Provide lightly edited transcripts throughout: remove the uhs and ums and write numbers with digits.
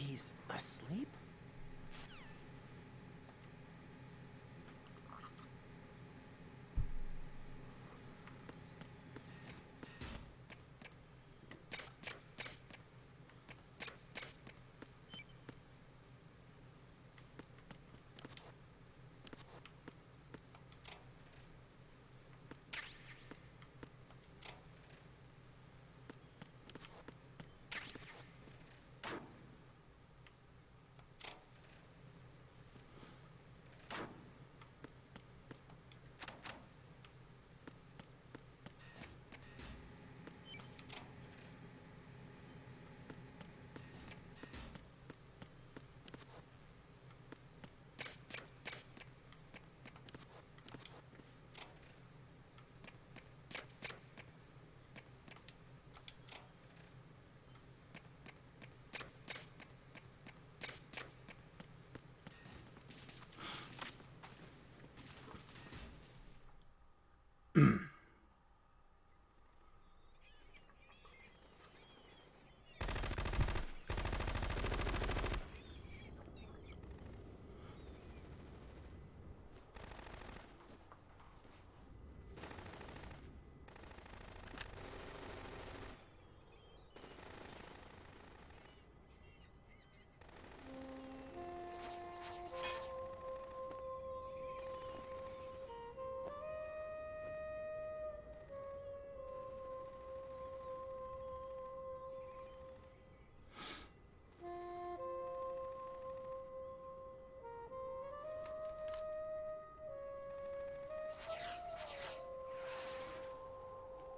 He's asleep?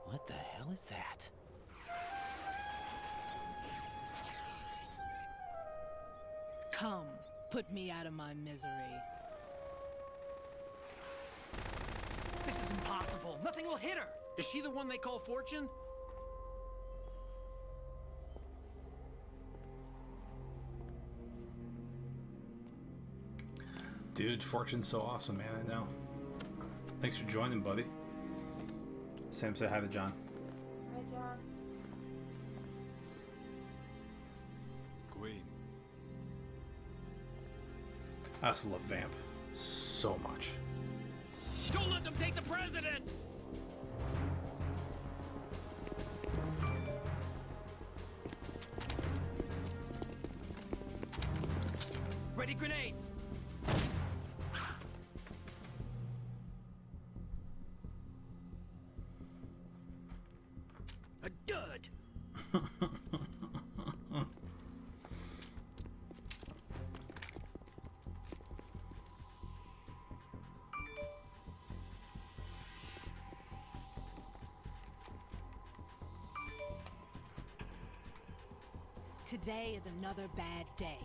What the hell is that? Come, put me out of my misery. This is impossible. Nothing will hit her. Is she the one they call Fortune? Dude, Fortune's so awesome, man. I know. Thanks for joining, buddy. Sam, say hi to John. Hi, John. Queen. I also love Vamp so much. Don't let them take the president! Ready grenades! A dud! Today is another bad day.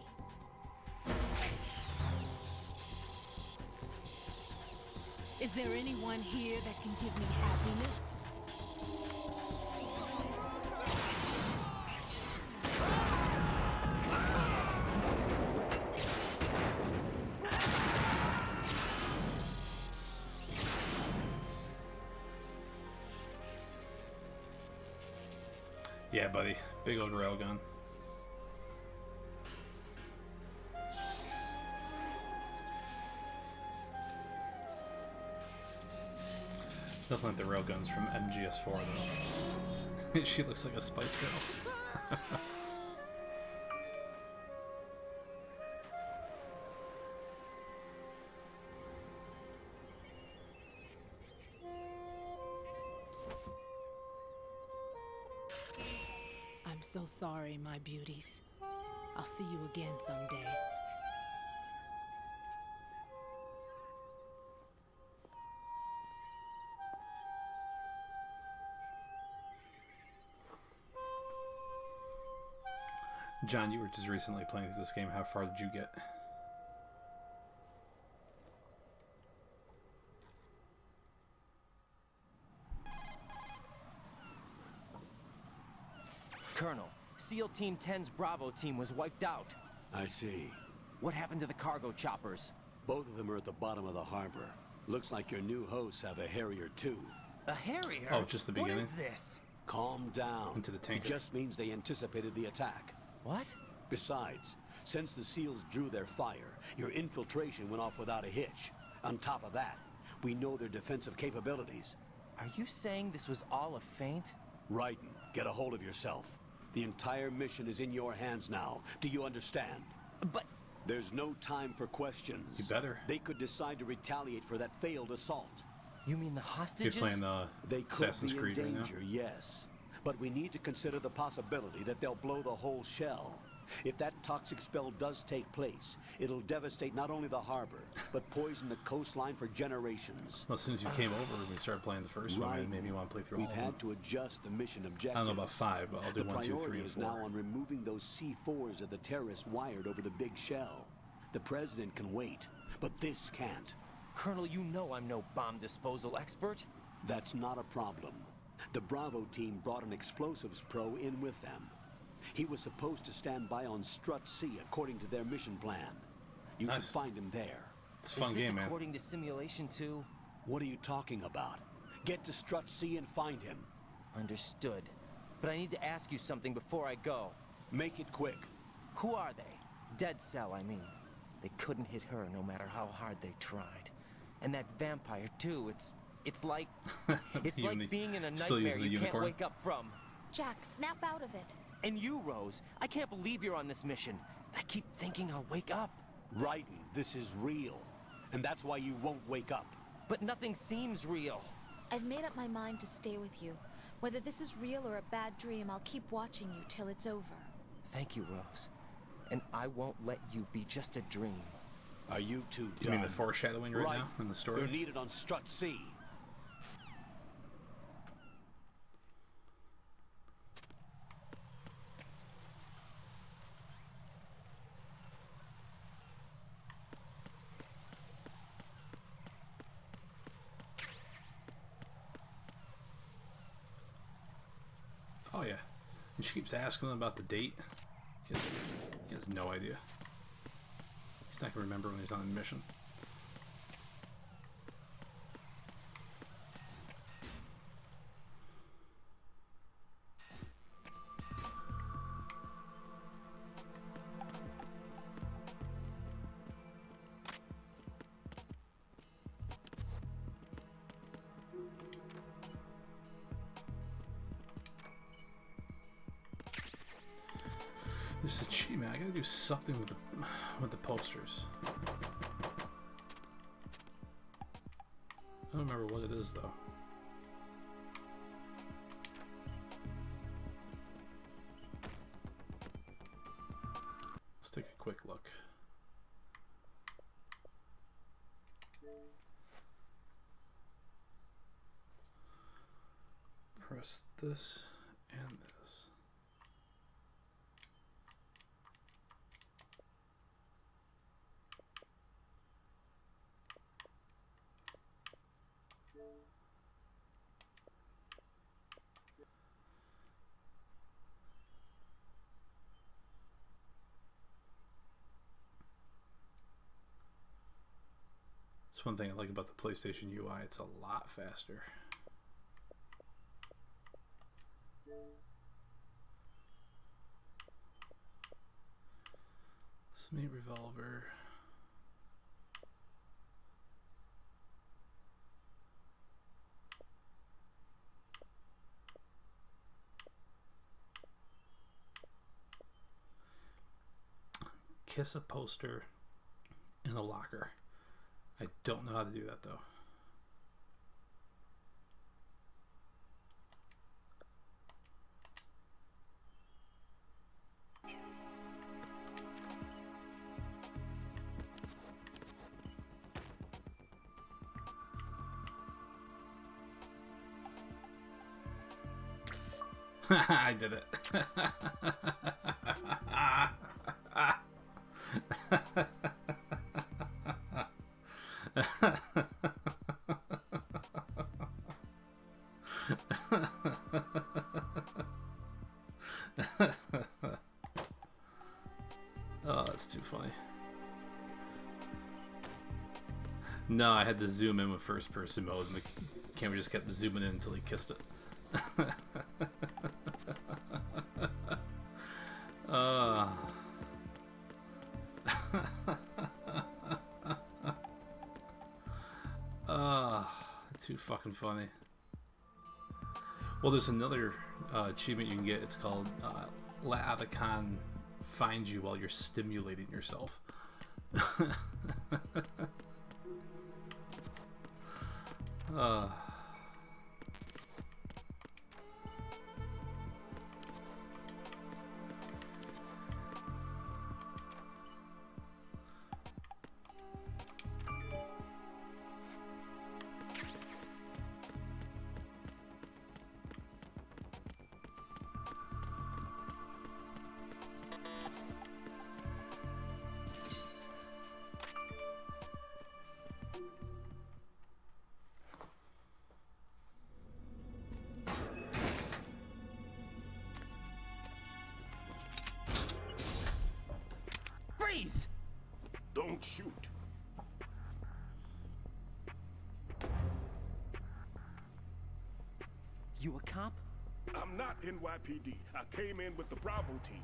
Is there anyone here that can give me happiness? Yeah, buddy. Big old railgun. Nothing like the railguns from MGS 4 though. She looks like a Spice Girl. I'm so sorry, my beauties. I'll see you again someday. John, you were just recently playing this game. How far did you get? Colonel, SEAL Team 10's Bravo team was wiped out. I see. What happened to the cargo choppers? Both of them are at the bottom of the harbor. Looks like your new hosts have a Harrier too. A Harrier? Oh, just the beginning? What is this? Calm down. Into the tanker. It just means they anticipated the attack. What? Besides, Since the SEALs drew their fire, your infiltration went off without a hitch. On top of that, we know their defensive capabilities. Are you saying this was all a feint? Raiden, get a hold of yourself. The entire mission is in your hands now. Do you understand? But There's no time for questions. You better. They could decide to retaliate for that failed assault. you mean the You're hostages? playing They could Assassin's be in Creed right now. danger, yes. But we need to consider the possibility that they'll blow the whole shell. If that toxic spell does take place, it'll devastate not only the harbor, but poison the coastline for generations. Well, as soon as you came over, we started playing the first one, Right. and maybe you want to play through all We've of them. had to adjust the mission objectives. I don't know about 5, but I'll do the 1, 2, 3, priority and is 4. now on removing those C4s that the terrorists wired over the big shell. The president can wait, but this can't. Colonel, you know I'm no bomb disposal expert. That's not a problem. The Bravo team brought an explosives pro in with them. He was supposed to stand by on Strut C according to their mission plan. You should Nice. find him there. It's a fun Is this game, man. according to simulation too? What are you talking about? Get to Strut C and find him. Understood. But I need to ask you something before I go. Make it quick. Who are they? Dead Cell, I mean. They couldn't hit her no matter how hard they tried. And that vampire too, it's like it's Even like being in a still nightmare using the you can't unicorn? wake up from. Jack, snap out of it. And you, Rose, I can't believe you're on this mission. I keep thinking I'll wake up. Raiden, this is real. And that's why you won't wake up. But nothing seems real. I've made up my mind to stay with you. Whether this is real or a bad dream, I'll keep watching you till it's over. Thank you, Rose. And I won't let you be just a dream. Are you two You done? mean the foreshadowing right now in the story? You're needed on Strut C. Oh yeah, and she keeps asking him about the date. He has no idea. He's not gonna remember when he's on a mission. This is cheat, man. I gotta do something with the posters. I don't remember what it is though. Let's take a quick look. Press this and this. That's one thing I like about the PlayStation UI. It's a lot faster. Smite Revolver. Kiss a poster in a locker. I don't know how to do that though. I did it. Oh, that's too funny. No, I had to zoom in with first person mode and the camera just kept zooming in until he kissed it. Too fucking funny. Well, there's another achievement you can get. It's called let Athakan find you while you're stimulating yourself. Freeze! Don't shoot. You a cop? I'm not NYPD. I came in with the Bravo team.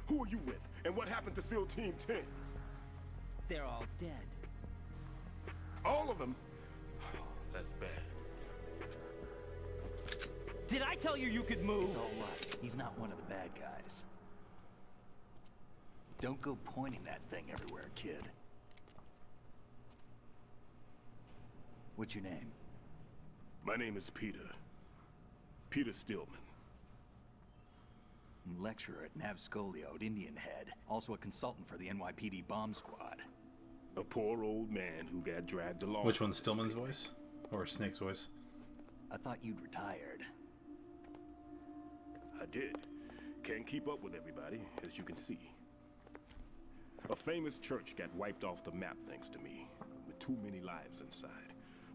Who are you with? And what happened to SEAL Team 10? They're all dead. All of them? That's bad. Did I tell you you could move? It's all right. He's not one of the bad guys. Don't go pointing that thing everywhere, kid. What's your name? My name is Peter. Peter Stillman. Lecturer at Nav Scolio at Indian Head. Also a consultant for the NYPD bomb squad. A poor old man who got dragged along. Which one's Stillman's voice? Or Snake's voice? I thought you'd retired. I did. Can't keep up with everybody, as you can see. A famous church got wiped off the map thanks to me, with too many lives inside.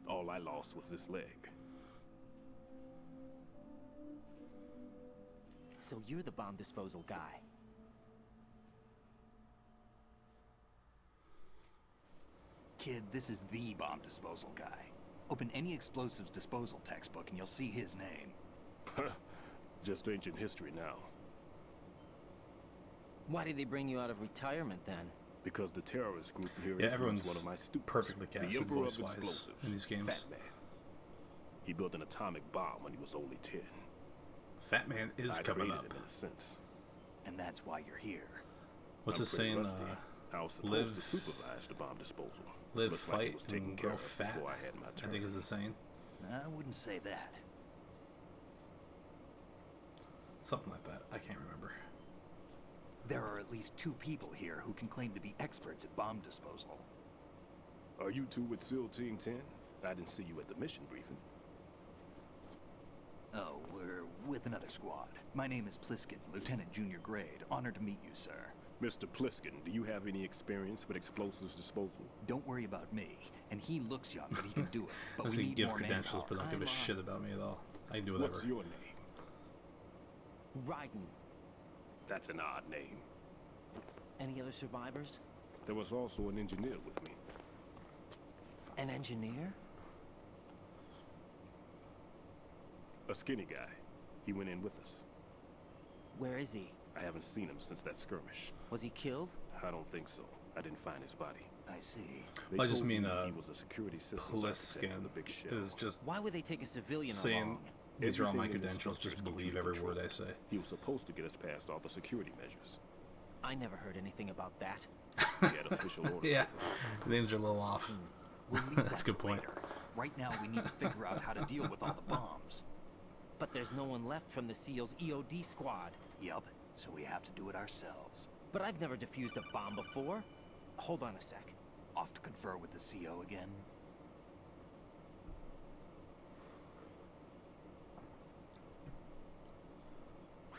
All I lost was this leg. So you're the bomb disposal guy. Kid, this is the bomb disposal guy. Open any explosives disposal textbook and you'll see his name. Just ancient history now. Why did they bring you out of retirement then? Because the terrorist group here Yeah, includes everyone's one of my students, perfectly the casted Emperor of voice-wise Explosives, in these games. Fat Man. He built an atomic bomb when he was only 10. Fat Man is I coming created up. him in a sense. And that's why you're here. What's I'm it pretty saying? rusty. I was supposed live- to supervise the bomb disposal. Live, Looks like it fight, was taken and care grow of fat. before I had my I turn. think is the saying. I wouldn't say that. Something like that. I can't remember. There are at least 2 people here who can claim to be experts at bomb disposal. Are you two with SEAL Team 10? I didn't see you at the mission briefing. Oh, we're with another squad. My name is Pliskin, Lieutenant Junior Grade. Honored to meet you, sir. Mr. Pliskin, do you have any experience with explosives disposal? Don't worry about me. And he looks young, but he can do it. But Does we he need give more credentials manpower. but don't give a shit about me at all? I can do whatever. What's your name? Raiden. That's an odd name. Any other survivors? There was also an engineer with me. An engineer? A skinny guy. He went in with us. Where is he? I haven't seen him since that skirmish. Was he killed? I don't think so. I didn't find his body. I see. They I just told mean, me he was a security systems architect for Pliskin the big shell. is just Why would they take a civilian saying along? these are all my Everything in the credentials. structure Just is believe computer every word I controlled. say. He was supposed to get us past all the security measures. I never heard anything about that. He had official orders. Yeah, with him. the names are a little off. We'll leave That's that a good point. later. Right now, we need to figure out how to deal with all the bombs. But there's no one left from the SEAL's EOD squad. Yup, so we have to do it ourselves. But I've never defused a bomb before. Hold on a sec. Off to confer with the CO again?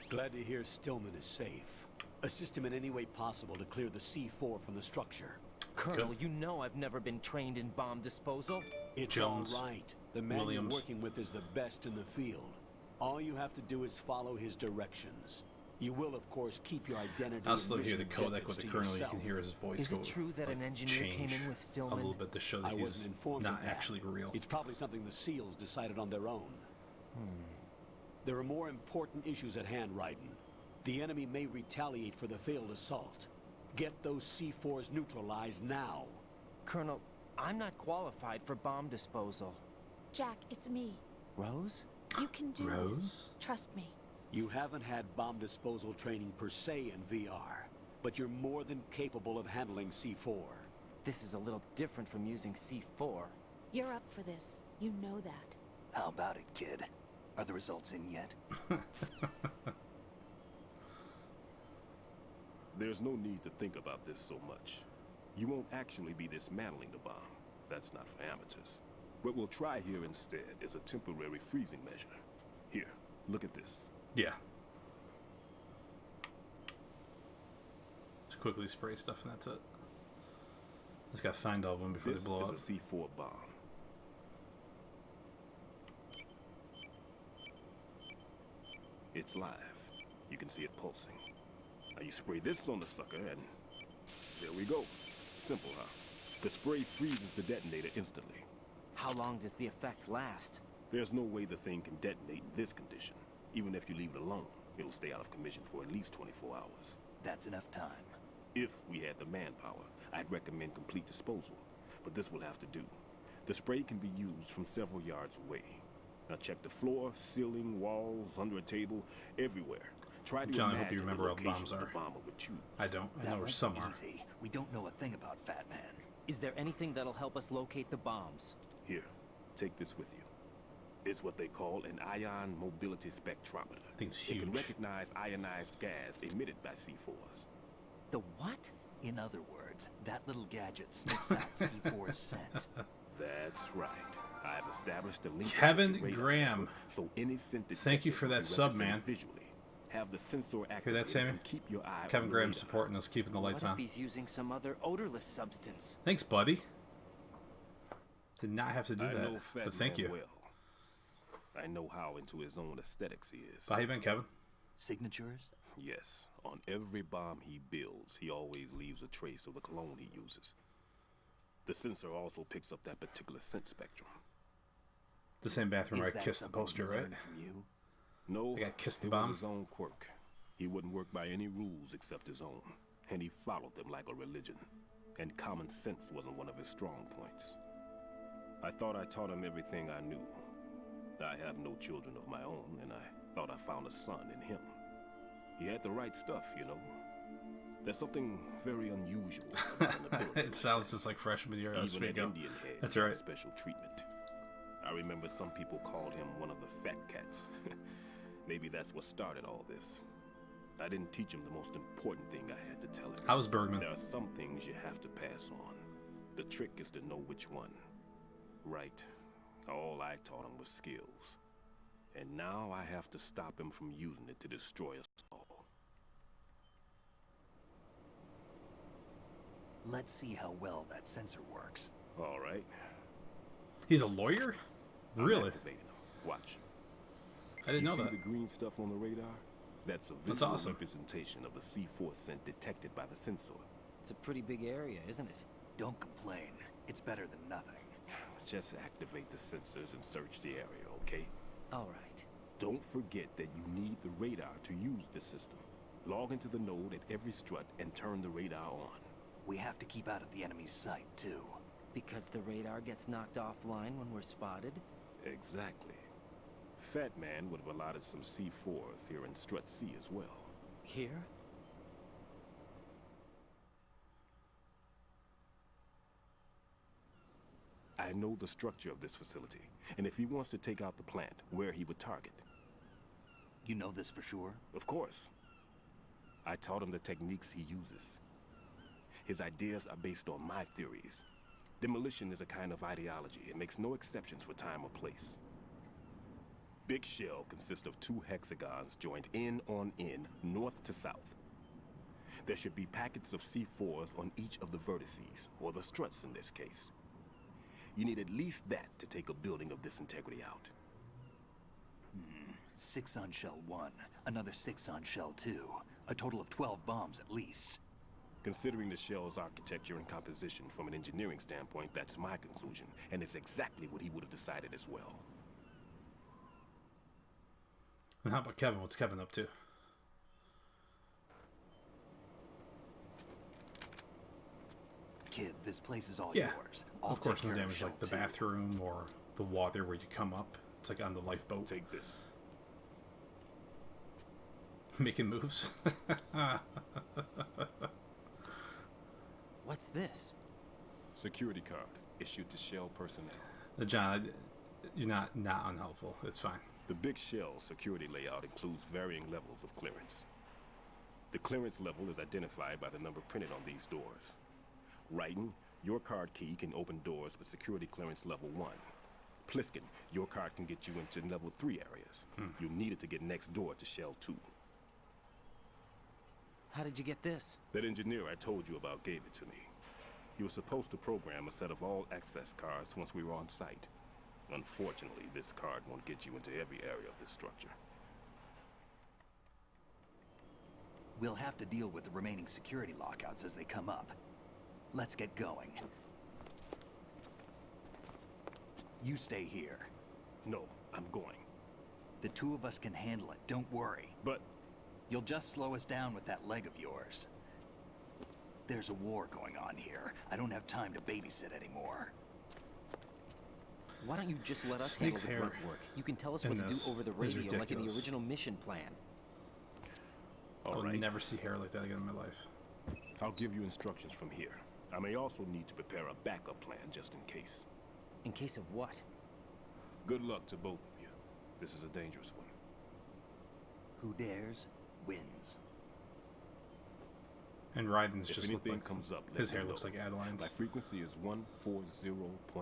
Glad to hear Stillman is safe. Assist him in any way possible to clear the C4 from the structure. Colonel, Good. you know I've never been trained in bomb disposal. It's Jones. all right. The man Williams. you're working with is the best in the field. All you have to do is follow his directions. You will, of course, keep your identity I also and hear mission the codec with objectives the to colonel. You yourself. can hear his voice Is go it true that an like, engineer came change in with a Stillman? little bit to show that I he's wasn't informed not of that. actually real. It's probably something the SEALs decided on their own. There are more important issues at hand, Raiden. The enemy may retaliate for the failed assault. Get those C4s neutralized now. Colonel, I'm not qualified for bomb disposal. Jack, it's me. Rose? You can do Rose? this. Trust me. You haven't had bomb disposal training per se in VR, but you're more than capable of handling C4. This is a little different from using C4. You're up for this. You know that. How about it, kid? Are the results in yet? There's no need to think about this so much. You won't actually be dismantling the bomb. That's not for amateurs. What we'll try here instead is a temporary freezing measure. Here, look at this. Yeah. Just quickly spray stuff and that's it. Just gotta find all of them before This they blow is up. a C4 bomb. It's live. You can see it pulsing. Now you spray this on the sucker and there we go. Simple, huh? The spray freezes the detonator instantly. How long does the effect last? There's no way the thing can detonate in this condition. Even if you leave it alone, it'll stay out of commission for at least 24 hours. That's enough time. If we had the manpower, I'd recommend complete disposal. But this will have to do. The spray can be used from several yards away. Now check the floor, ceiling, walls, under a table, everywhere. Try to John, I hope imagine you remember the what locations bombs are. the bomber would choose. I don't. I That know where won't some be are. easy. We don't know a thing about Fat Man. Is there anything that'll help us locate the bombs? Here, take this with you. It's what they call an ion mobility spectrometer. I think it's It can huge. recognize ionized gas emitted by C4s. The what? In other words, that little gadget sniffs out C4's scent. That's right. I've established a link. Kevin with the radar Graham. network, so any scent Thank you for detector that will be sub, represented man. Visually. Have the sensor Hear activated that, Sammy? and keep your eye Kevin on the Graham radar. supporting us, keeping the lights What on. if he's using some other odorless substance? Thanks, buddy. Did not have to do I that, know Fat but thank Man you. well. I know how into his own aesthetics he is. So how you been, Kevin? Signatures? Yes, on every bomb he builds, he always leaves a trace of the cologne he uses. The sensor also picks up that particular scent spectrum. The same bathroom where Is I that kissed the something poster, you right? learned from you? No, I got kissed the it bomb. was his own quirk. He wouldn't work by any rules except his own, and he followed them like a religion. And common sense wasn't one of his strong points. I thought I taught him everything I knew. I have no children of my own, and I thought I found a son in him. He had the right stuff, you know. There's something very unusual about an ability It like sounds that. just like freshman year. Even an Speak up. Indian head That's had right. special treatment. I remember some people called him one of the fat cats. Maybe that's what started all this. I didn't teach him the most important thing I had to tell him. How was Bergman? There are some things you have to pass on. The trick is to know which one. Right. All I taught him was skills. And now I have to stop him from using it to destroy us all. Let's see how well that sensor works. All right. He's a lawyer? I'm Really? activating him. Watch. I didn't You know see that. the green stuff on the radar? That's a That's visual awesome. representation of the C4 scent detected by the sensor. It's a pretty big area, isn't it? Don't complain. It's better than nothing. Just activate the sensors and search the area, okay? All right. Don't forget that you need the radar to use the system. Log into the node at every strut and turn the radar on. We have to keep out of the enemy's sight, too. Because the radar gets knocked offline when we're spotted? Exactly. Fat Man would have allotted some C4s here in Strut C as well. Here? I know the structure of this facility, and if he wants to take out the plant, where he would target. You know this for sure? Of course. I taught him the techniques he uses. His ideas are based on my theories. Demolition is a kind of ideology. It makes no exceptions for time or place. Big Shell consists of 2 hexagons joined end on end, north to south. There should be packets of C4s on each of the vertices, or the struts in this case. You need at least that to take a building of this integrity out. 6 on shell 1, another 6 on shell 2. A total of 12 bombs at least. Considering the shell's architecture and composition from an engineering standpoint, that's my conclusion, and it's exactly what he would have decided as well. And how about Kevin? What's Kevin up to? Kid, this place is all Yeah, yours. I'll of course, take no care of damage like the Shell 2. bathroom or the water where you come up. It's like on the lifeboat. Take this. Making moves. What's this? Security card issued to Shell personnel. John, you're not unhelpful. It's fine. The big Shell security layout includes varying levels of clearance. The clearance level is identified by the number printed on these doors. Writing, your card key can open doors with security clearance level 1. Pliskin, your card can get you into level 3 areas. You'll need it to get next door to Shell 2. How did you get this? That engineer I told you about gave it to me. He was supposed to program a set of all access cards once we were on site. Unfortunately, this card won't get you into every area of this structure. We'll have to deal with the remaining security lockouts as they come up. Let's get going. You stay here. No, I'm going. The two of us can handle it, don't worry. But You'll just slow us down with that leg of yours. There's a war going on here. I don't have time to babysit anymore. Why don't you just let us Snake's handle the hair grunt work? You can tell us in what to do this over the is radio, like in the ridiculous. original mission plan. all I'll right, never see hair like that again in my life. I'll give you instructions from here. I may also need to prepare a backup plan just in case. In case of what? Good luck to both of you. This is a dangerous one. Who dares, wins. And Raiden's If just look anything like comes up, let his me hair know. looks like Adeline's. My frequency is 140.25.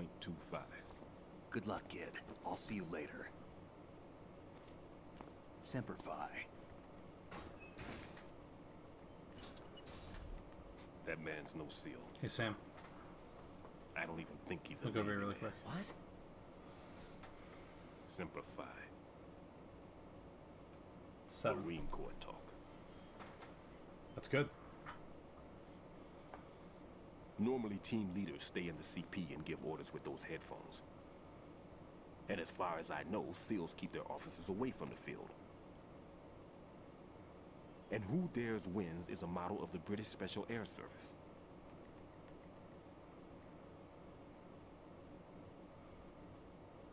Good luck, kid. I'll see you later. Semper Fi. That man's no seal. Hey Sam, I don't even think he's a look over here Navy really man. quick. What? Semper Fi. 7. Marine Corps talk. That's good. Normally, team leaders stay in the CP and give orders with those headphones. And as far as I know, SEALs keep their officers away from the field. And Who Dares Wins is a model of the British Special Air Service.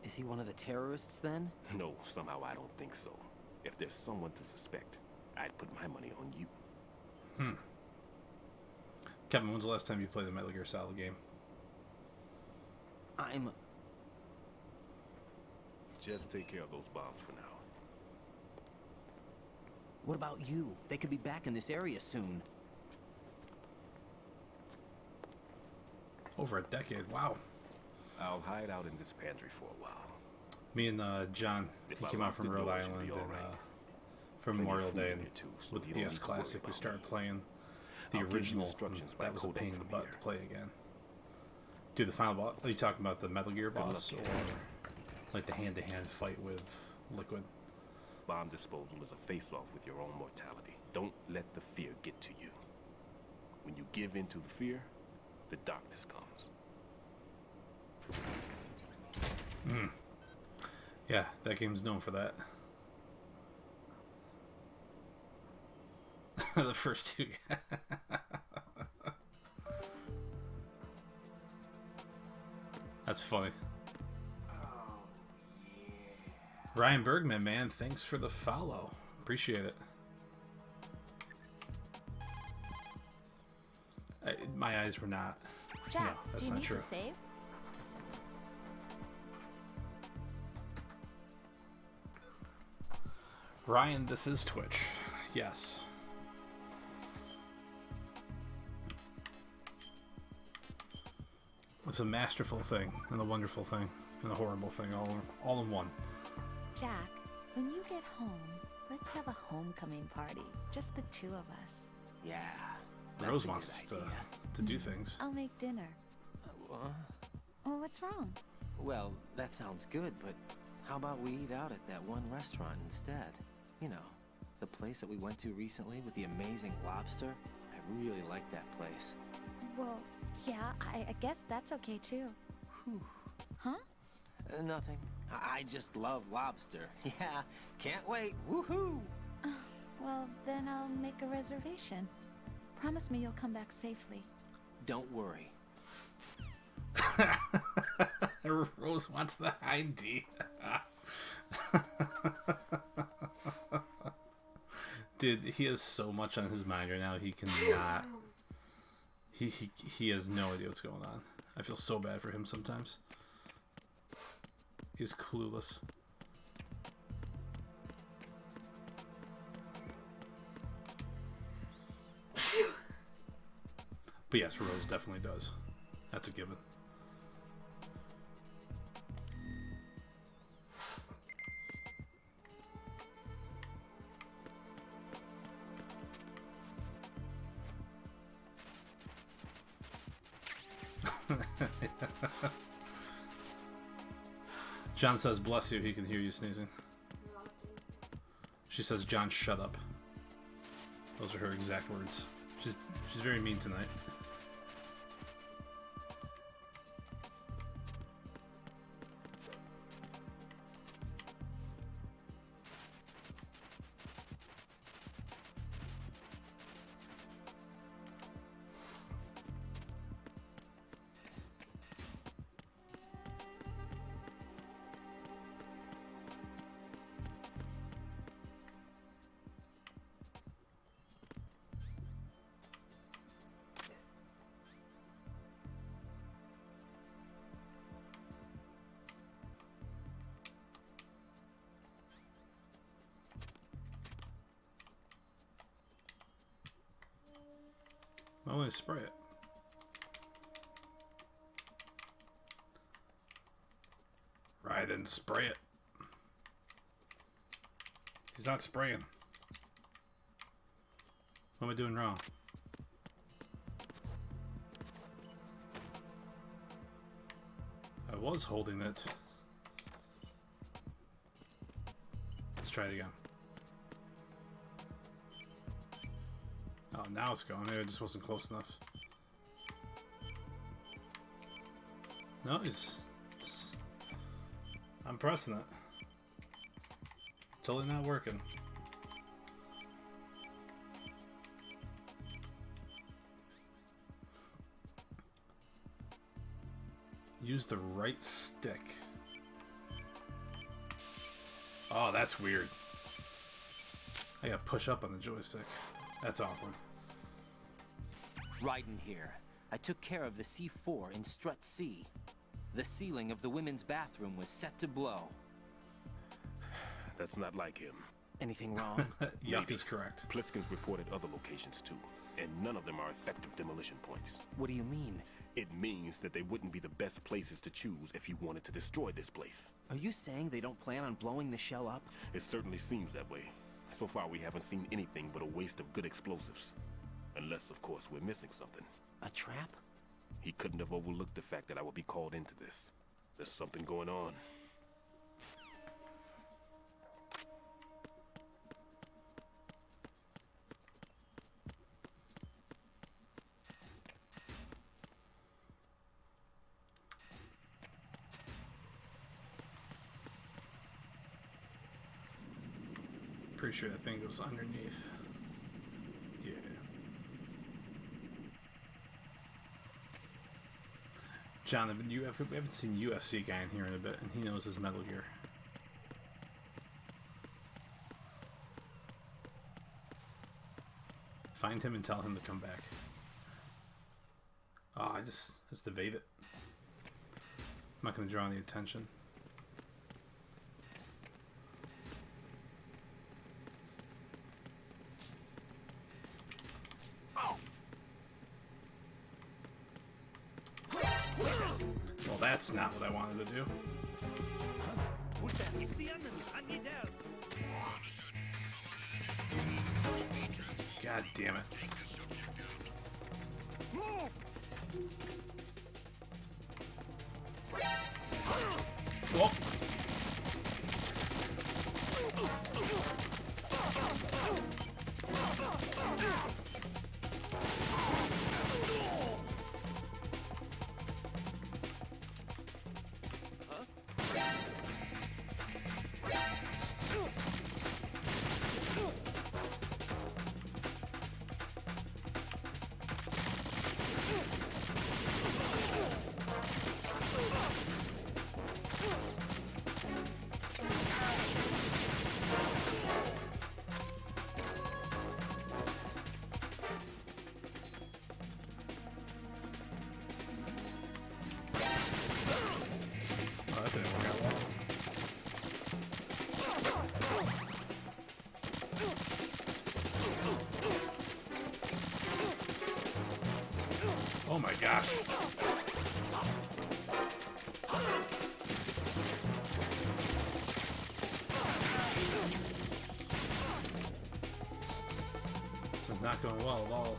Is he one of the terrorists then? No, somehow I don't think so. If there's someone to suspect, I'd put my money on you. Kevin, when's the last time you played a Metal Gear Solid game? I'm... Just take care of those bombs for now. What about you? They could be back in this area soon. Over a decade. Wow. I'll hide out in this pantry for a while. Me and John, If he I came out lock from the Rhode doors, you'll Island be and all right. for Plenty of Memorial food Day, in and here, too, so with you the don't DS need to worry Classic, we about started me. playing the I'll give you original. instructions by That was a coding pain in the from butt here. to play again. Dude, the final boss. Are you talking about the Metal Gear luck, boss, kid. or like the hand-to-hand fight with Liquid? Bomb disposal is a face-off with your own mortality. Don't let the fear get to you. When you give in to the fear, the darkness comes. Yeah, that game's known for that. The first two. That's funny. Ryan Bergman, man, thanks for the follow. Appreciate it. My eyes were not. Jack, No, that's do you not need true. to save? Ryan, this is Twitch. Yes. It's a masterful thing, and a wonderful thing, and a horrible thing, all in one. Jack, when you get home, let's have a homecoming party. Just the two of us. Yeah. Rose that's a good wants idea. to do things. I'll make dinner. Oh, what's wrong? Well, that sounds good, but how about we eat out at that one restaurant instead? You know, the place that we went to recently with the amazing lobster. I really like that place. Well, yeah, I guess that's okay too. Huh? Nothing. I just love lobster. Yeah, can't wait. Woohoo! Well, then I'll make a reservation. Promise me you'll come back safely. Don't worry. Rose wants the high D. Dude, he has so much on his mind right now. He cannot. He has no idea what's going on. I feel so bad for him sometimes. He's clueless. But yes, Rose definitely does. That's a given. John says, bless you, he can hear you sneezing. She says, John, shut up. Those are her exact words. She's very mean tonight. I'm going to spray it. Right, then spray it. He's not spraying. What am I doing wrong? I was holding it. Let's try it again. Oh, now it's going. Maybe it just wasn't close enough. No, I'm pressing it. Totally not working. Use the right stick. Oh, that's weird. I gotta push up on the joystick. That's awkward. Raiden here. I took care of the C4 in Strut C. The ceiling of the women's bathroom was set to blow. That's not like him. Anything wrong? Yuck is correct. Pliskin's reported other locations too, and none of them are effective demolition points. What do you mean? It means that they wouldn't be the best places to choose if you wanted to destroy this place. Are you saying they don't plan on blowing the shell up? It certainly seems that way. So far, we haven't seen anything but a waste of good explosives. Unless, of course, we're missing something. A trap? He couldn't have overlooked the fact that I would be called into this. There's something going on. Pretty sure that thing goes underneath. Yeah. Jonathan, we haven't seen UFC guy in here in a bit, and he knows his Metal Gear. Find him and tell him to come back. Oh, I just evade it. I'm not going to draw any attention. Well, that's not what I wanted to do. It's the enemy. I need help. God damn it. Whoa. Oh my gosh. This is not going well at all.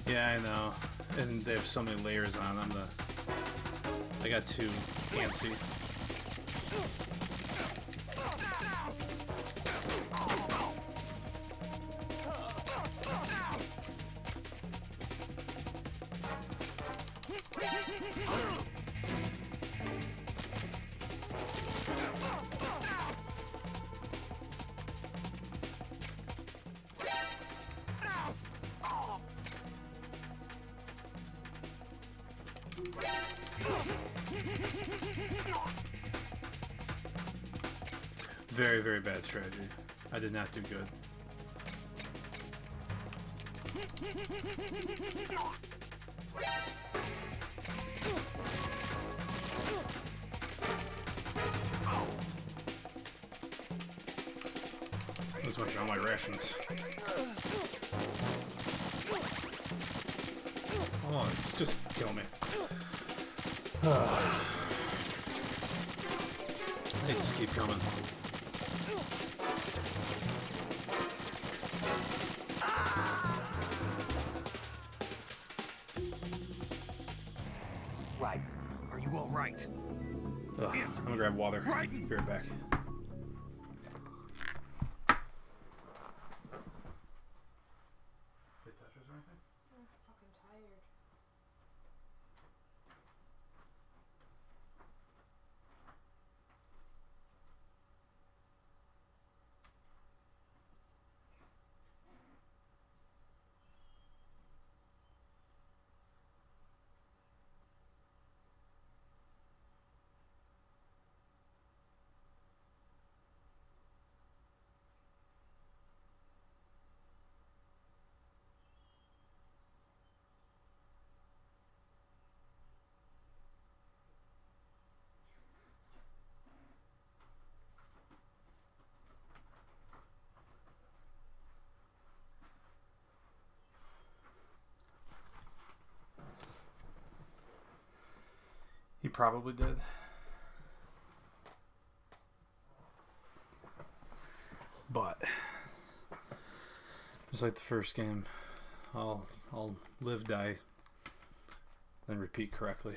Yeah, I know. And they have so many layers on. I got too antsy. Very, very bad strategy. I did not do good. This went down my rations. Oh, it's just kill me. They just keep coming. Right. Are you all right? Ugh, I'm gonna grab water. Be right back. He probably did. But just like the first game, I'll live, die, then repeat correctly.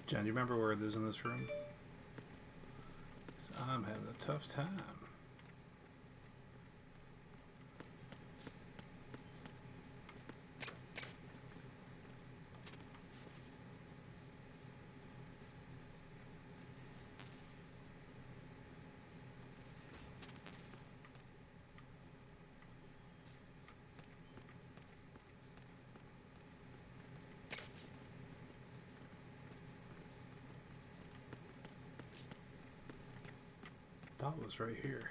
John, do you remember where it is in this room? 'Cause I'm having a tough time. Thought it was right here.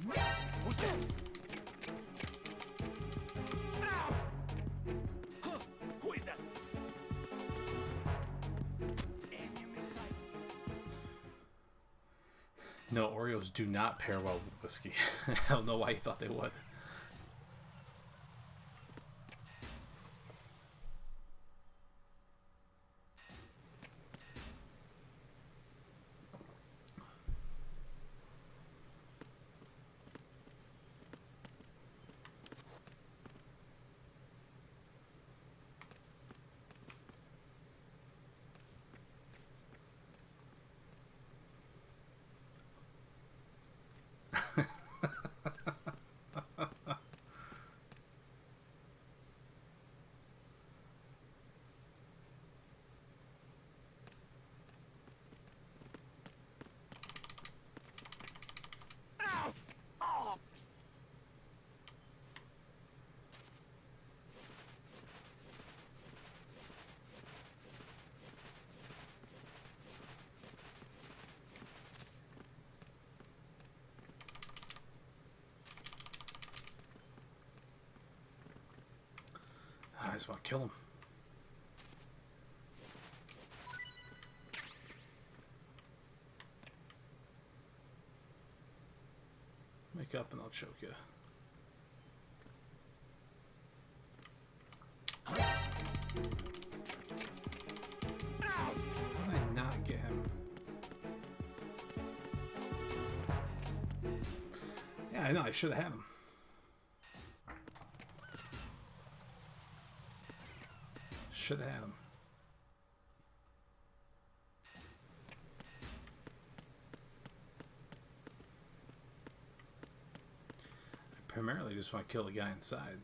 Who's that? Ow! Huh. Who is that? Enemy sight. No, Oreos do not pair well with whiskey. I don't know why you thought they would. Ow! Oh! I just want to kill him. Wake up and I'll choke you. How did I not get him? Yeah, I know. I should have had him. Should have had him. I primarily just want to kill the guy inside.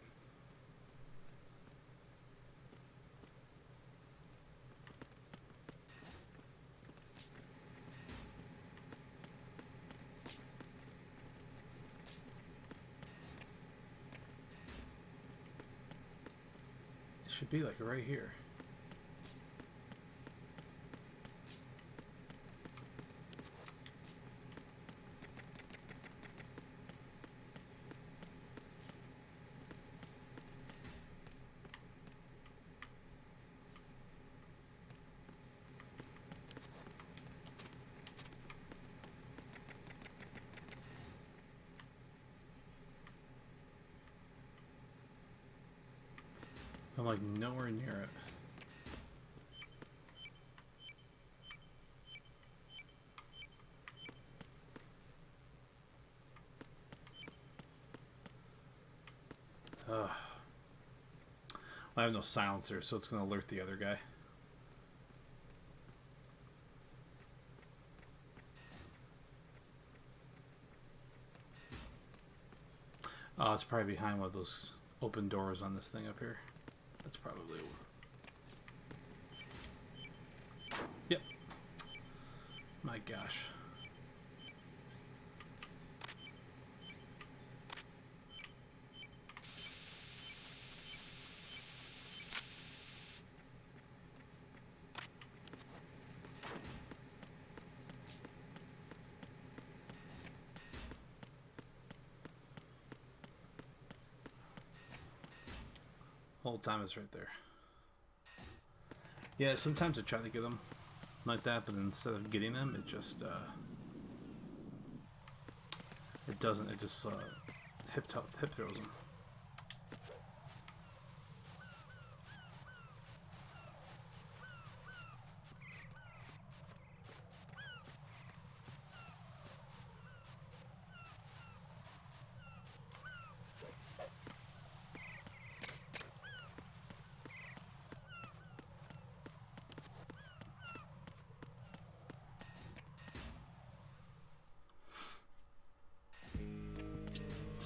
It should be like right here. I'm like nowhere near it. I have no silencer, so it's going to alert the other guy. Oh, it's probably behind one of those open doors on this thing up here. That's probably... Yep. My gosh. Whole time it's right there. Yeah, sometimes I try to get them like that, but instead of getting them, it just it doesn't. It just hip throws them.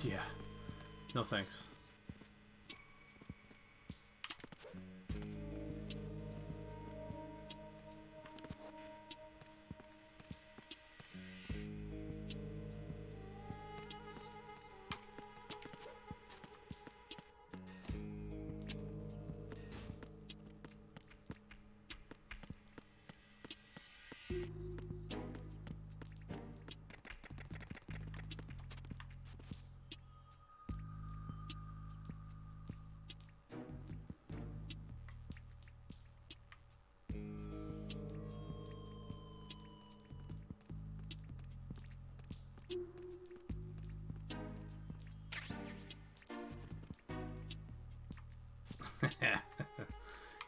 Yeah. No thanks.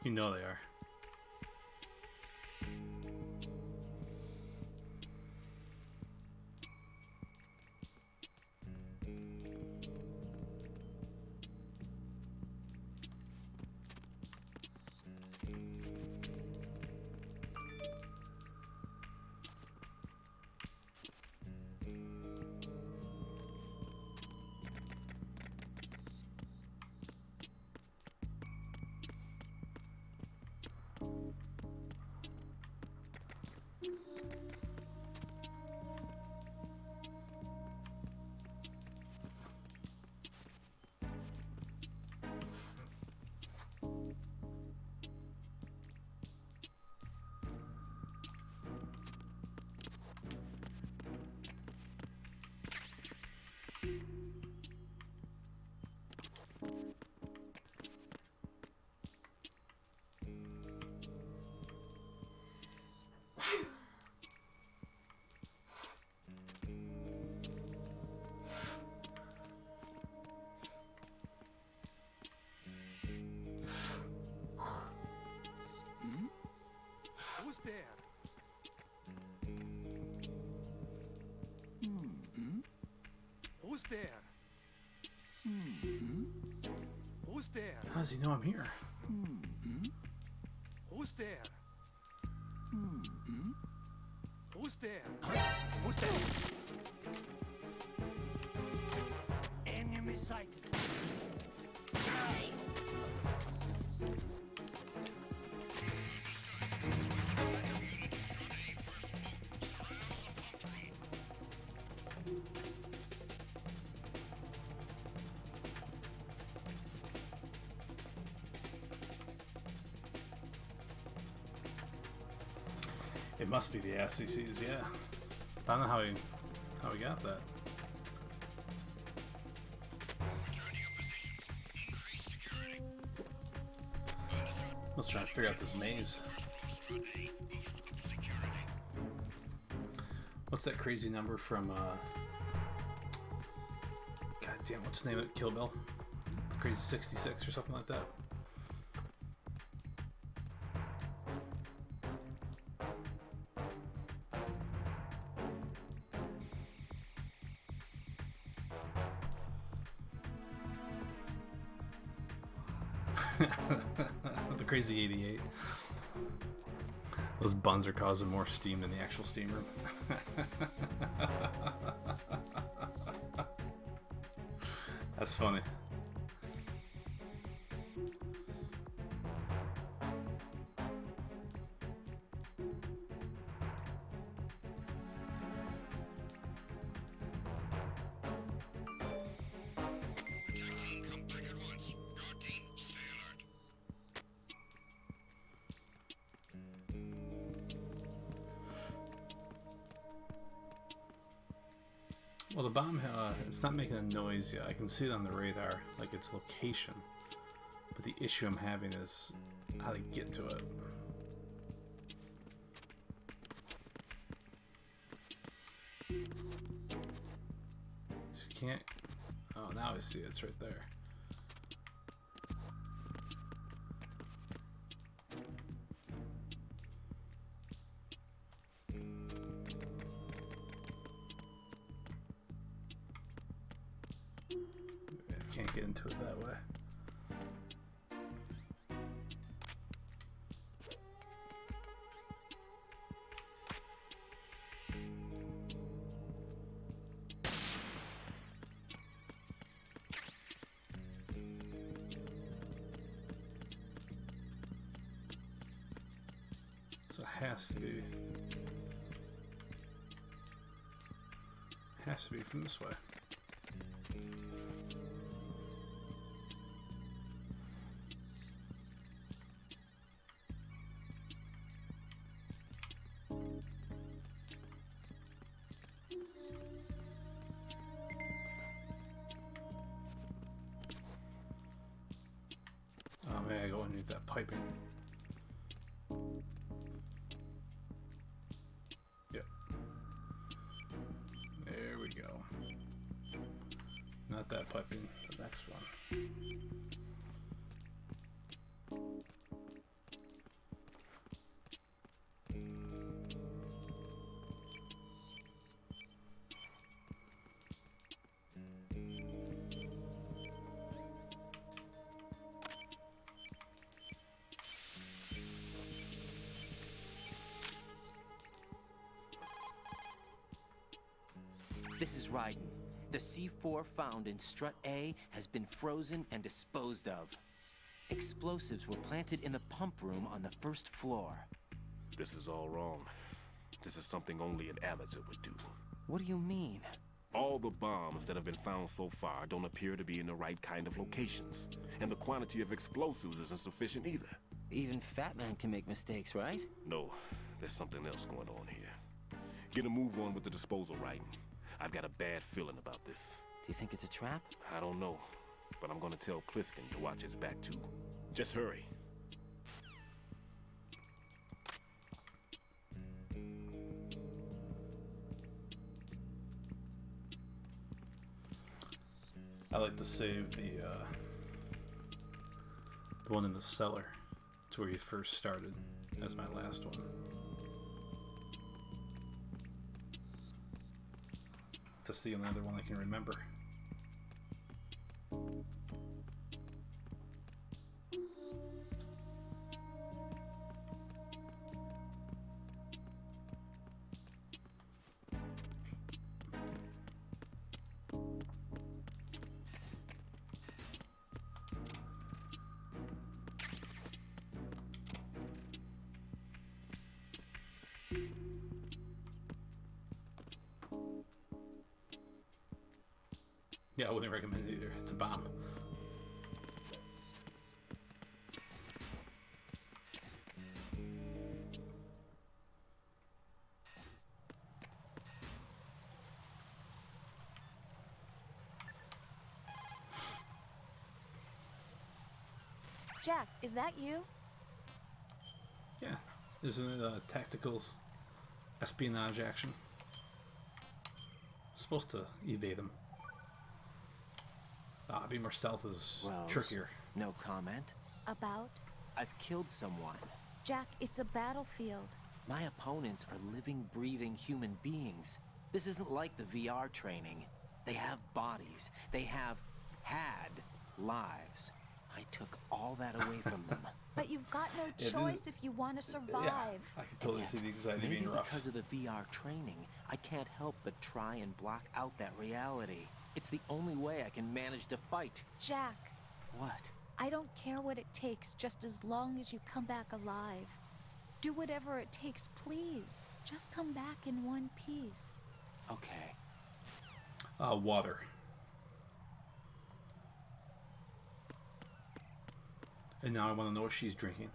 You know they are. Who's there? Who's there? Who's there? How does he know I'm here? Who's there? Who's there? Who's there? Enemy sighted. It must be the SCCs, yeah. I don't know how he got that. Let's try to figure out this maze. What's that crazy number from God damn, what's the name of it? Kill Bill? Crazy 66 or something like that. The crazy 88. Those buns are causing more steam than the actual steamer. That's funny. Well, the bomb, it's not making a noise yet. I can see it on the radar, like its location. But the issue I'm having is how to get to it. So you can't... Oh, now I see it. It's right there. Can't get into it that way. So it has to be from this way. Oh man, I go underneath that piping. Yep. There we go. Not that piping, the next one. This is Raiden. The C4 found in Strut A has been frozen and disposed of. Explosives were planted in the pump room on the first floor. This is all wrong. This is something only an amateur would do. What do you mean? All the bombs that have been found so far don't appear to be in the right kind of locations. And the quantity of explosives isn't sufficient either. Even Fat Man can make mistakes, right? No, there's something else going on here. Get a move on with the disposal, Raiden. I've got a bad feeling about this. Do you think it's a trap? I don't know, but I'm gonna tell Pliskin to watch his back too. Just hurry. I like to save the one in the cellar to where you first started as my last one. That's the only other one I can remember. Yeah, I wouldn't recommend it either. It's a bomb. Jack, is that you? Yeah, isn't it tactical espionage action? Supposed to evade them. Being more stealth is trickier. No comment. About? I've killed someone. Jack, it's a battlefield. My opponents are living, breathing human beings. This isn't like the VR training. They have bodies. They have had lives. I took all that away from them. But you've got no choice if you want to survive. Yeah, I can totally see the anxiety Maybe being rough. because of the VR training, I can't help but try and block out that reality. It's the only way I can manage to fight. Jack. What? I don't care what it takes, just as long as you come back alive. Do whatever it takes, please. Just come back in one piece. Okay. Water. And now I want to know what she's drinking.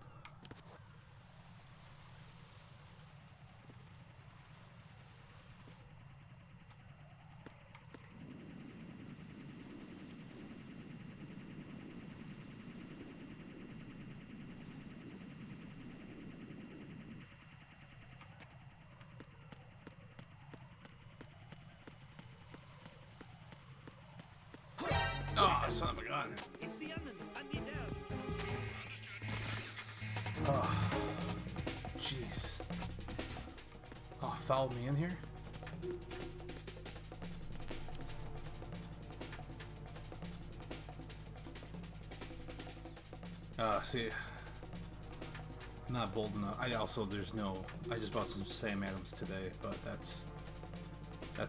Oh, son of a gun. It's the enemy. I need help. Oh, jeez. Oh, followed me in here? See, I'm not bold enough. I just bought some Sam Adams today, but that's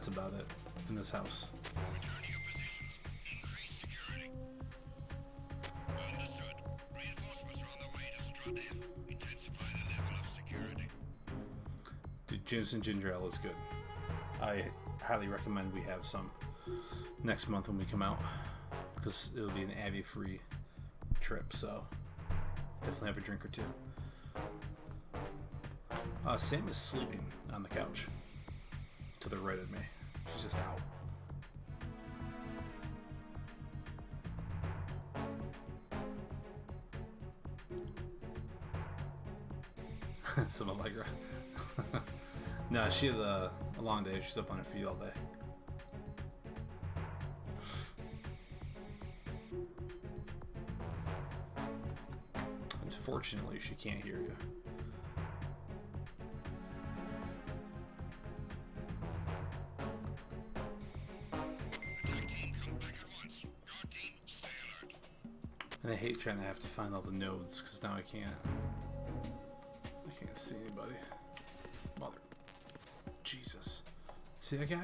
about it in this house. Return to your positions. Increase security. Understood. Reinforcements are on their way to Strut F. Intensify the level of security. Dude, Jameson ginger ale is good. I highly recommend we have some next month when we come out, because it'll be an Abby-free trip, so definitely have a drink or two. Sam is sleeping on the couch to the right of me. She's just out. Some Allegra. No, she had a long day. She's up on her feet all day. Unfortunately, she can't hear you. Attack team, come back at once. Guard team, stay alert. And I hate trying to have to find all the nodes, because now I can't see anybody. Mother. Jesus. See that guy?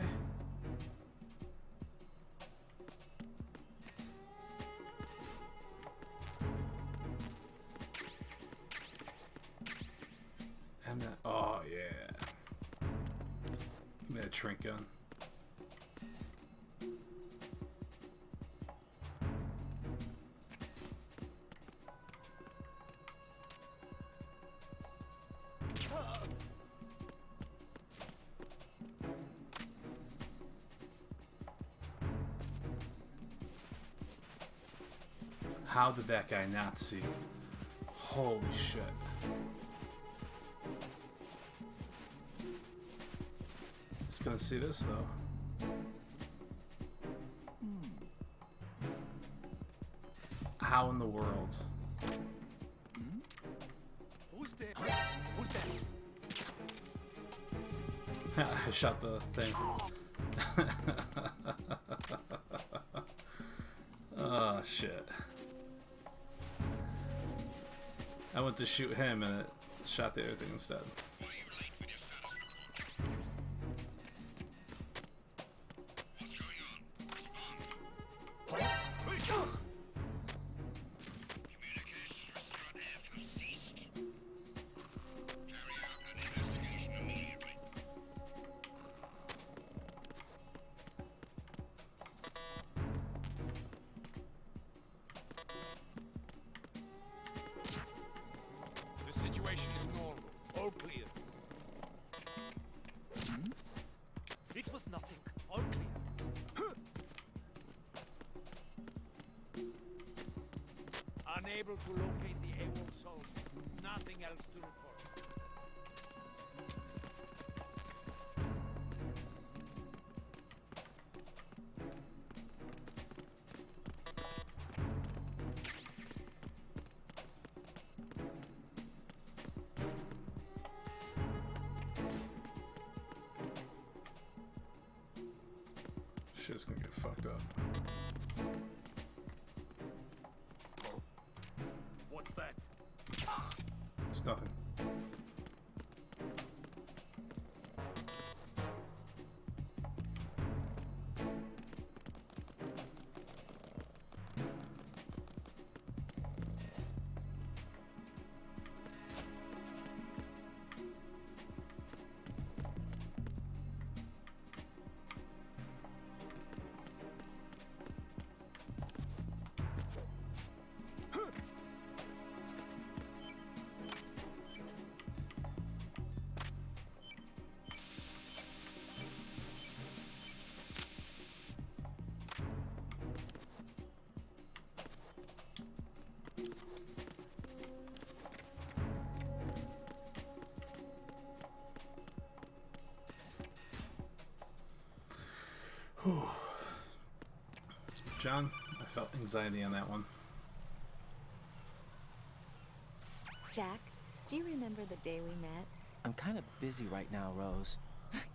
Trank gun. How did that guy not see? Holy shit. He's gonna see this though. How in the world? Who's there? Who's that? I shot the thing. Oh shit. I went to shoot him and it shot the other thing instead. Why are you late with your status report? What's going on? Respond. Communications with Strut F have ceased. Carry out an investigation immediately. The situation is normal. All clear. It was nothing. All clear. Unable to locate the AWOL soldier. Nothing else to report. Shit's gonna get fucked up. What's that? It's nothing. Whew. John, I felt anxiety on that one. Jack, do you remember the day we met? I'm kind of busy right now, Rose.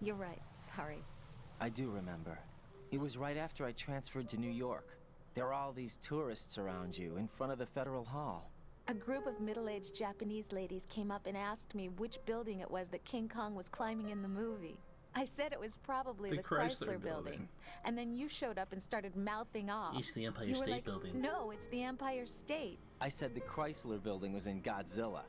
You're right. Sorry. I do remember. It was right after I transferred to New York. There were all these tourists around you in front of the Federal Hall. A group of middle-aged Japanese ladies came up and asked me which building it was that King Kong was climbing in the movie. I said it was probably The the Chrysler Chrysler Building. And then you showed up and started mouthing off. It's the Empire You were State like, Building. No, it's the Empire State. I said the Chrysler Building was in Godzilla.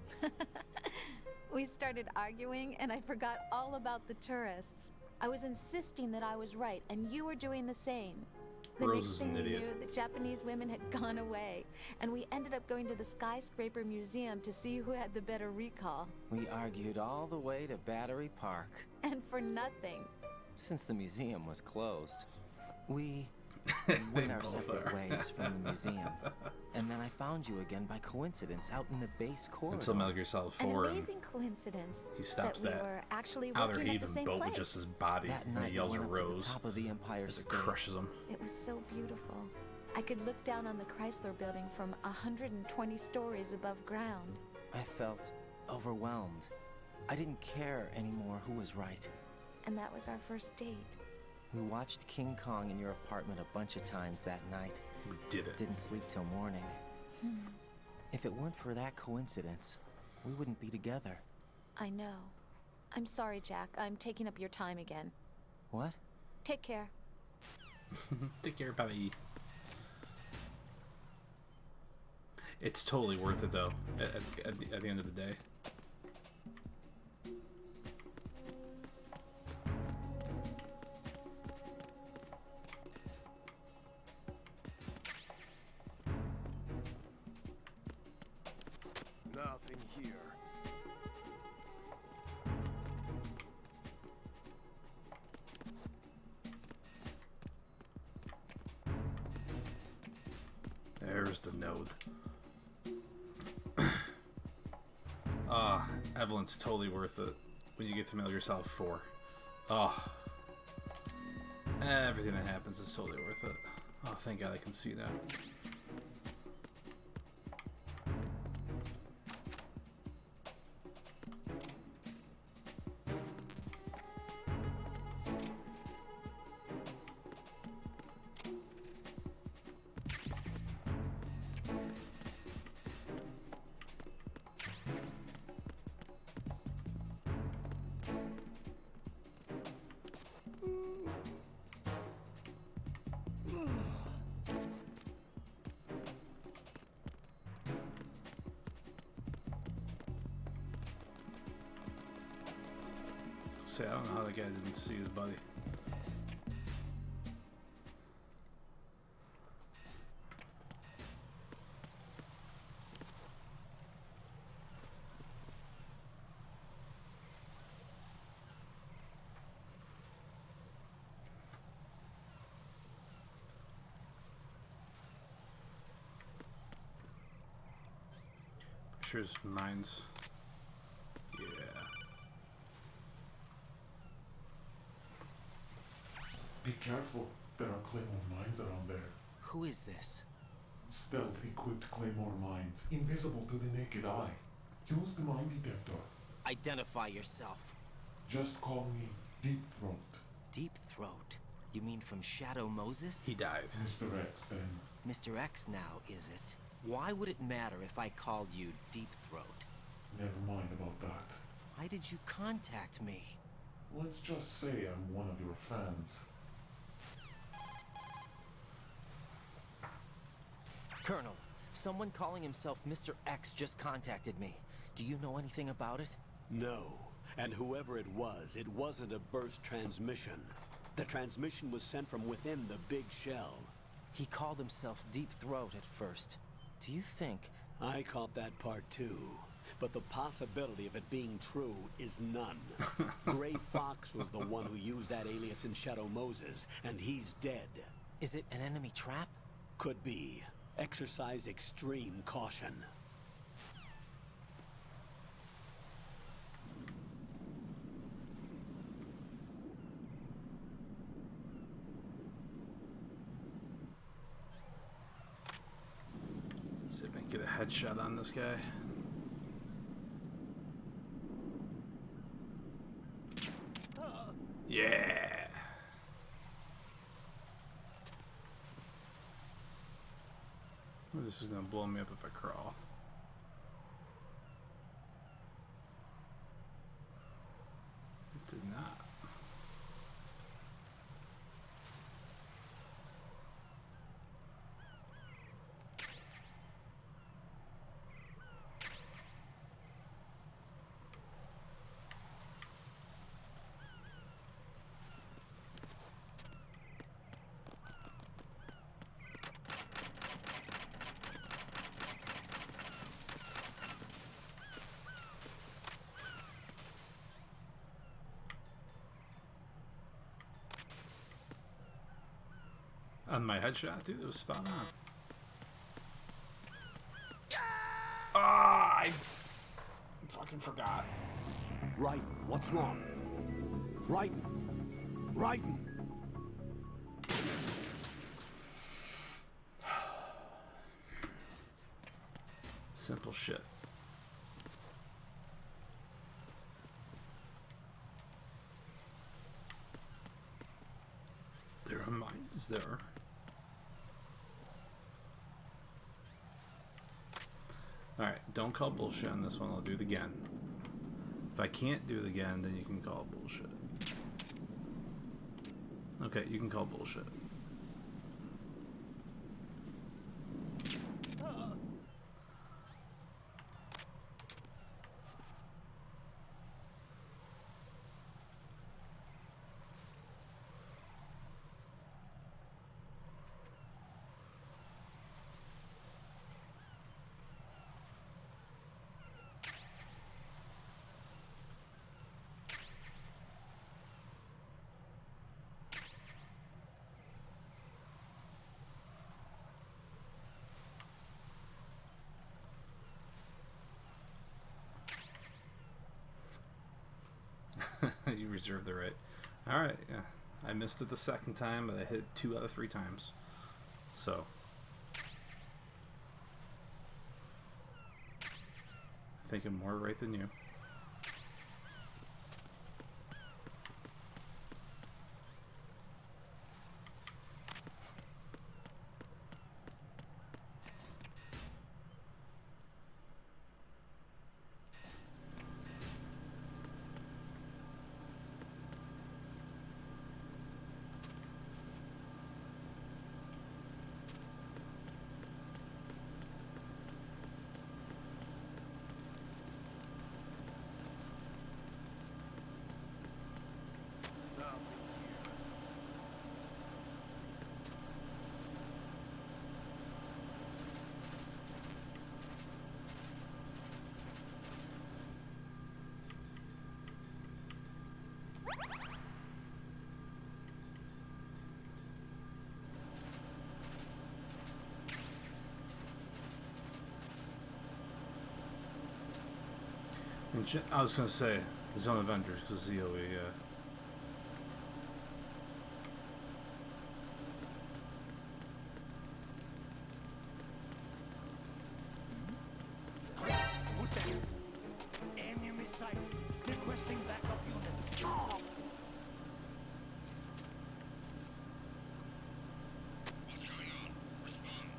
We started arguing, and I forgot all about the tourists. I was insisting that I was right, and you were doing the same. The Rose next is thing an we idiot. knew, the Japanese women had gone away, and we ended up going to the Skyscraper Museum to see who had the better recall. We argued all the way to Battery Park. And for nothing. Since the museum was closed, we They went our both separate are. ways from the museum. And then I found you again by coincidence out in the base corridor. Until Metal Gear Solid An 4 and amazing coincidence he stops that we that were actually Outer working at the Haven same boat place. with just his body, That and night he we yells went at up to the Rose top of the Empire as it State. crushes him. It was so beautiful. I could look down on the Chrysler Building from 120 stories above ground. I felt overwhelmed. I didn't care anymore who was right. And that was our first date. We watched King Kong in your apartment a bunch of times that night. We did it. Didn't sleep till morning. If it weren't for that coincidence, we wouldn't be together. I know. I'm sorry, Jack. I'm taking up your time again. What? Take care. Take care, buddy. It's totally worth it, though, at the end of the day. in here. There's the node. Evelyn's totally worth it when you get to Metal Gear Solid 4. Everything that happens is totally worth it. Oh, thank God I can see that. Say, I don't know how the guy didn't see his buddy. Sure, his mind's. Yeah. Be careful. There are Claymore mines around there. Who is this? Stealth equipped Claymore mines, invisible to the naked eye. Use the mine detector. Identify yourself. Just call me Deep Throat. Deep Throat? You mean from Shadow Moses? He died. Mr. X, then. Mr. X now, is it? Why would it matter if I called you Deep Throat? Never mind about that. Why did you contact me? Let's just say I'm one of your fans. Colonel, someone calling himself Mr. X just contacted me. Do you know anything about it? No. And whoever it wasn't a burst transmission. The transmission was sent from within the big shell. He called himself Deep Throat at first. Do you think... I caught that part too. But the possibility of it being true is none. Gray Fox was the one who used that alias in Shadow Moses, and he's dead. Is it an enemy trap? Could be. Exercise extreme caution. See if I can get a headshot on this guy. Yeah. This is gonna blow me up if I crawl. It did not. On my headshot, dude, it was spot on. Ah, I fucking forgot. Right, what's wrong? Raiden! Raiden! Simple shit. There are mines there. Alright, don't call bullshit on this one. I'll do it again. If I can't do it again, then you can call bullshit. Okay, you can call bullshit. reserve the right. All right, yeah. I missed it the second time, but I hit 2 out of 3 times. So I think I'm more right than you. I was gonna say Zone Avengers because ZOE, yeah. Who's there? Enemy sight. Requesting backup unit. Oh. What's going on? Respond.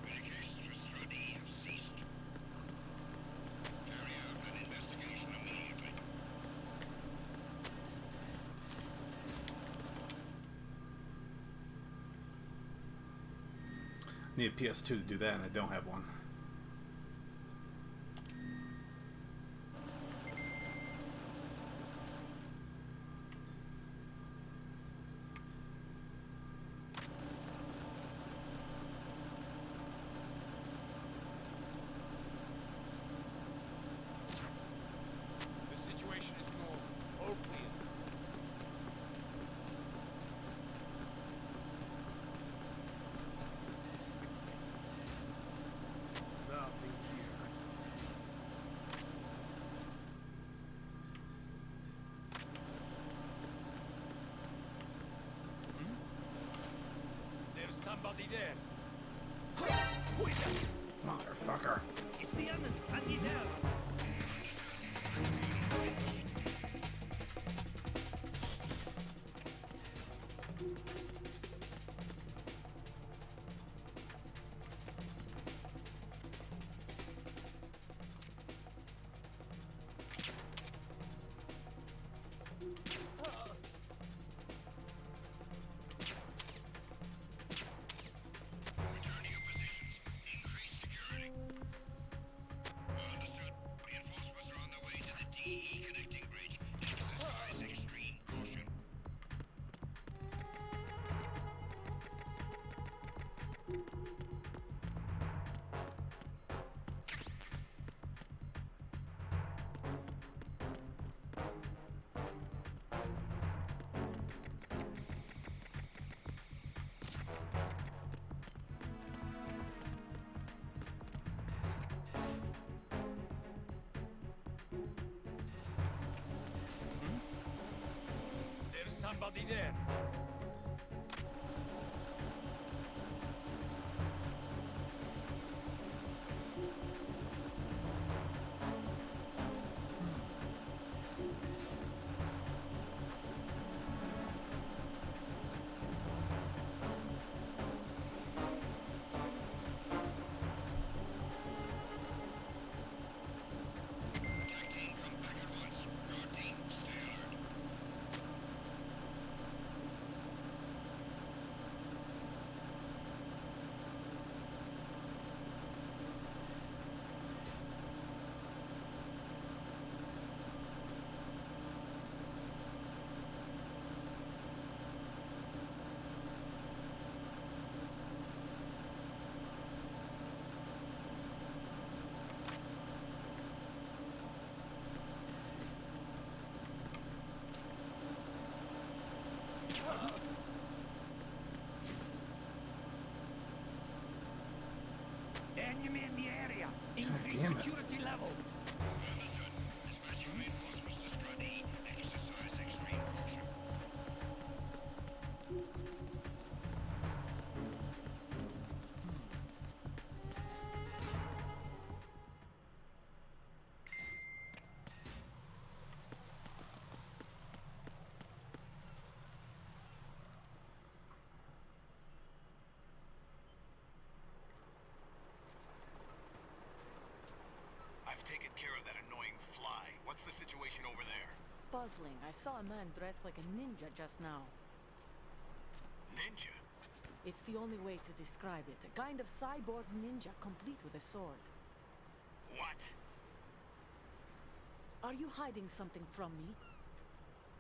Communications with Struddy have ceased. Carry out an investigation immediately. Need a PS2 to do that, and I don't have one. The situation is normal. All clear. Nothing here. There's somebody there. Who is that? Motherfucker. It's the enemy. I need help. Return to your positions. Increase security. Understood. Reinforcements are on their way to the DE connecting bridge. Exercise extreme caution. There's somebody there. Attack team, come back at once. Guard team, stay alert. Enemy in the area. damn Increase it. security level. Understood. puzzling. I saw a man dressed like a ninja just now. Ninja? It's the only way to describe it. A kind of cyborg ninja, complete with a sword. What? Are you hiding something from me?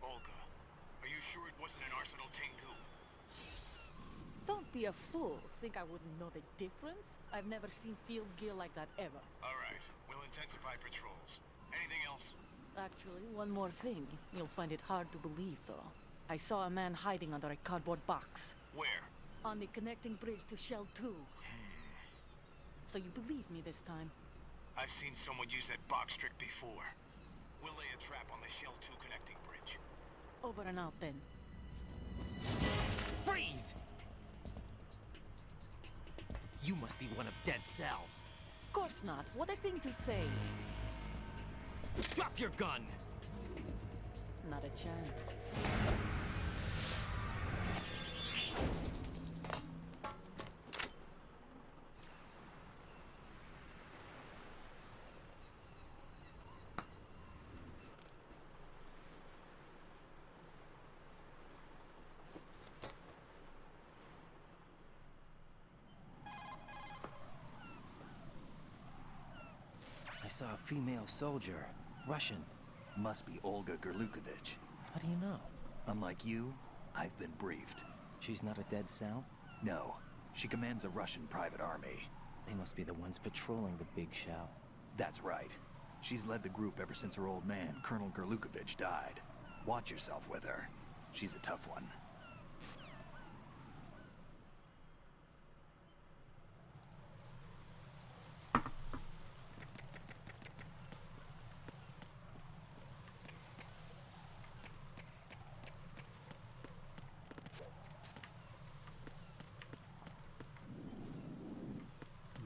Olga, are you sure it wasn't an Arsenal Tengu? Don't be a fool. Think I wouldn't know the difference? I've never seen field gear like that ever. All right, we'll intensify patrols. Anything else? Actually, one more thing. You'll find it hard to believe, though. I saw a man hiding under a cardboard box. Where? On the connecting bridge to Shell 2. So you believe me this time? I've seen someone use that box trick before. We'll lay a trap on the Shell 2 connecting bridge. Over and out, then. Freeze! You must be one of Dead Cell. Course not. What a thing to say. Drop your gun! Not a chance. I saw a female soldier. Russian. Must be Olga Gerlukovich. How do you know? Unlike you, I've been briefed. She's not a Dead Cell? No, she commands a Russian private army. They must be the ones patrolling the big shell. That's right. She's led the group ever since her old man, Colonel Gerlukovich, died. Watch yourself with her. She's a tough one.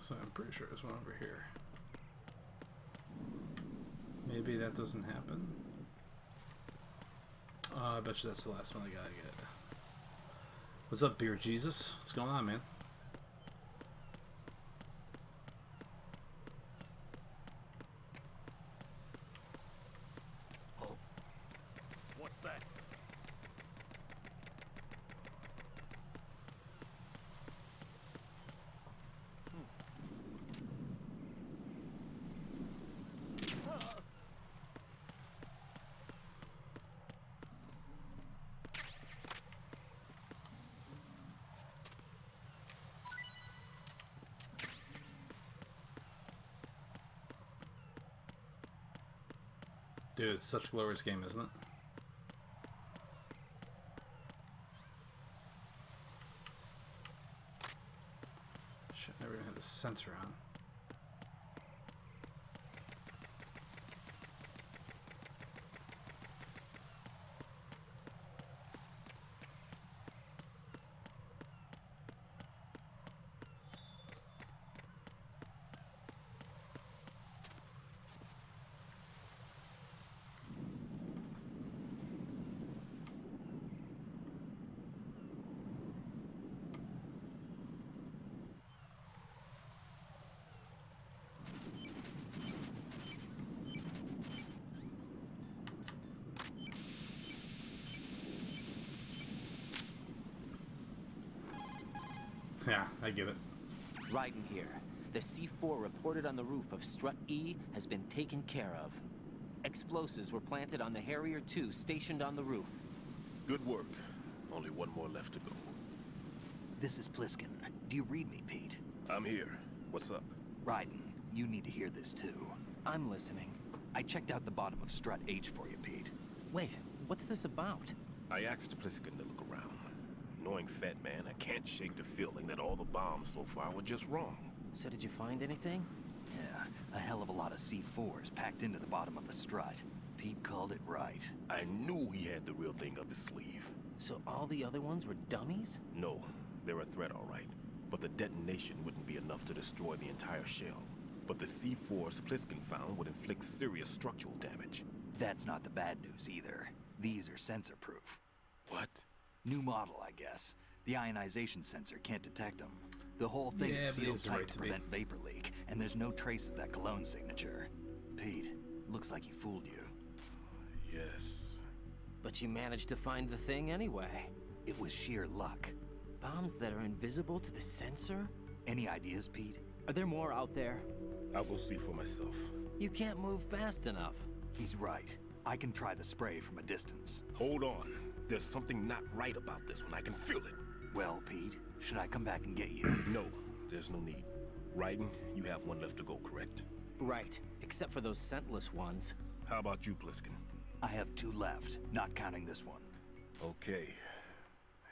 So I'm pretty sure there's one over here. Maybe that doesn't happen. I bet you that's the last one I gotta get. What's up, Beer Jesus? What's going on, man? Oh. What's that? Dude, it's such a glorious game, isn't it? Shit, I never even had the sensor on. Yeah, I get it. Raiden here. The C4 reported on the roof of Strut E has been taken care of. Explosives were planted on the Harrier 2 stationed on the roof. Good work. Only one more left to go. This is Pliskin. Do you read me, Pete? I'm here. What's up? Raiden, you need to hear this too. I'm listening. I checked out the bottom of Strut H for you, Pete. Wait, what's this about? I asked Pliskin to look around. Knowing Fat Man, I can't shake the feeling that all the bombs so far were just wrong. So did you find anything? Yeah, a hell of a lot of C4s packed into the bottom of the strut. Pete called it right. I knew he had the real thing up his sleeve. So all the other ones were dummies? No, they're a threat, all right. But the detonation wouldn't be enough to destroy the entire shell. But the C4s Pliskin found would inflict serious structural damage. That's not the bad news either. These are sensor-proof. What? New model, I guess. The ionization sensor can't detect them. The whole thing is sealed tight to prevent vapor leak, and there's no trace of that cologne signature. Pete, looks like he fooled you. Yes, But you managed to find the thing anyway. It was sheer luck. Bombs that are invisible to the sensor? Any ideas, Pete? Are there more out there? I'll go see for myself. You can't move fast enough. He's right. I can try the spray from a distance. Hold on. There's something not right about this one. I can feel it. Well, Pete, should I come back and get you? No, there's no need. Raiden, you have one left to go, correct? Right, except for those scentless ones. How about you, Pliskin? I have 2 left, not counting this one. Okay.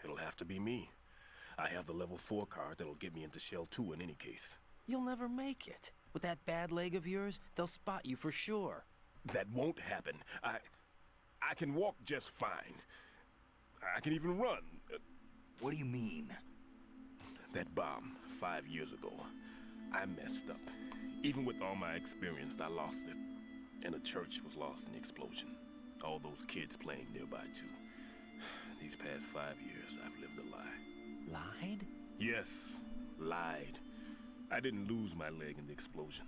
It'll have to be me. I have the level 4 card that'll get me into Shell 2 in any case. You'll never make it. With that bad leg of yours, they'll spot you for sure. That won't happen. I can walk just fine. I can even run. What do you mean? That bomb 5 years ago, I messed up. Even with all my experience, I lost it. And the church was lost in the explosion. All those kids playing nearby, too. These past 5 years, I've lived a lie. Lied? Yes, lied. I didn't lose my leg in the explosion.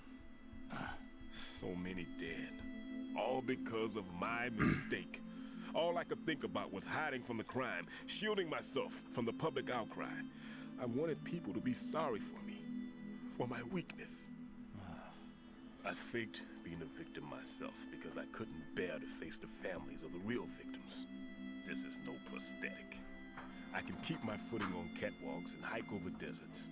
So many dead. All because of my mistake. All I could think about was hiding from the crime, shielding myself from the public outcry. I wanted people to be sorry for me, for my weakness. I faked being a victim myself because I couldn't bear to face the families of the real victims. This is no prosthetic. I can keep my footing on catwalks and hike over deserts.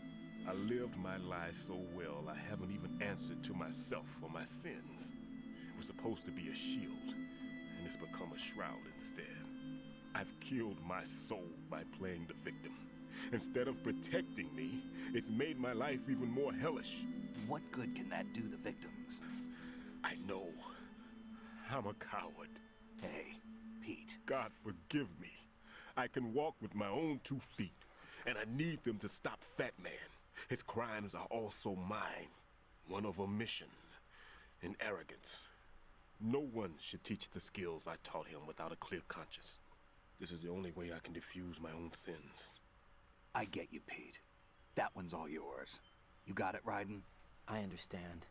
I lived my lie so well, I haven't even answered to myself for my sins. It was supposed to be a shield, and it's become a shroud instead. I've killed my soul by playing the victim. Instead of protecting me, it's made my life even more hellish. What good can that do the victims? I know. I'm a coward. Hey, Pete. God forgive me. I can walk with my own 2 feet, and I need them to stop Fat Man. His crimes are also mine. One of omission and arrogance. No one should teach the skills I taught him without a clear conscience. This is the only way I can diffuse my own sins. I get you, Pete. That one's all yours. You got it, Raiden? I understand.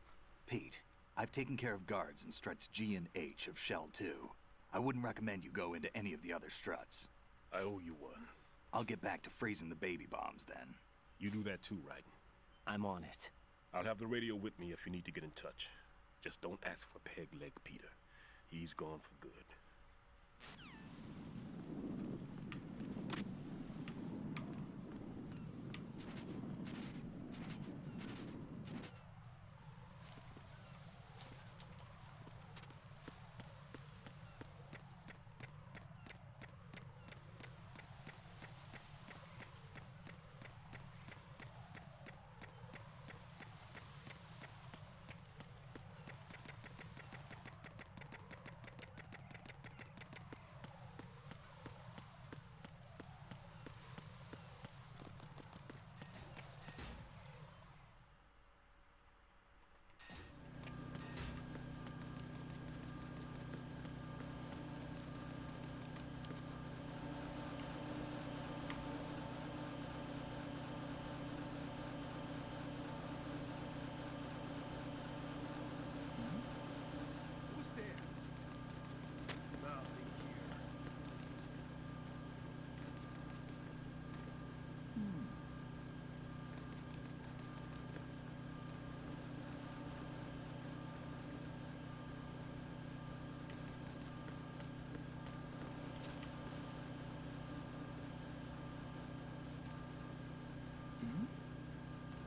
Pete, I've taken care of guards in struts G and H of Shell 2. I wouldn't recommend you go into any of the other struts. I owe you one. I'll get back to freezing the baby bombs then. You do that too, Raiden. I'm on it. I'll have the radio with me if you need to get in touch. Just don't ask for Peg Leg Peter. He's gone for good.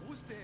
Who's there?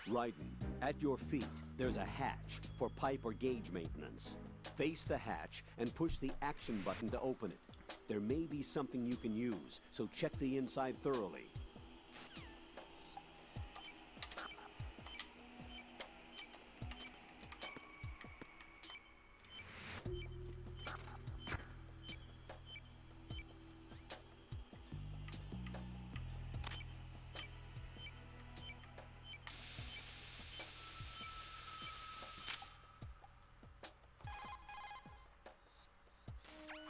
Raiden, at your feet, there's a hatch for pipe or gauge maintenance. Face the hatch and push the action button to open it. There may be something you can use, so check the inside thoroughly.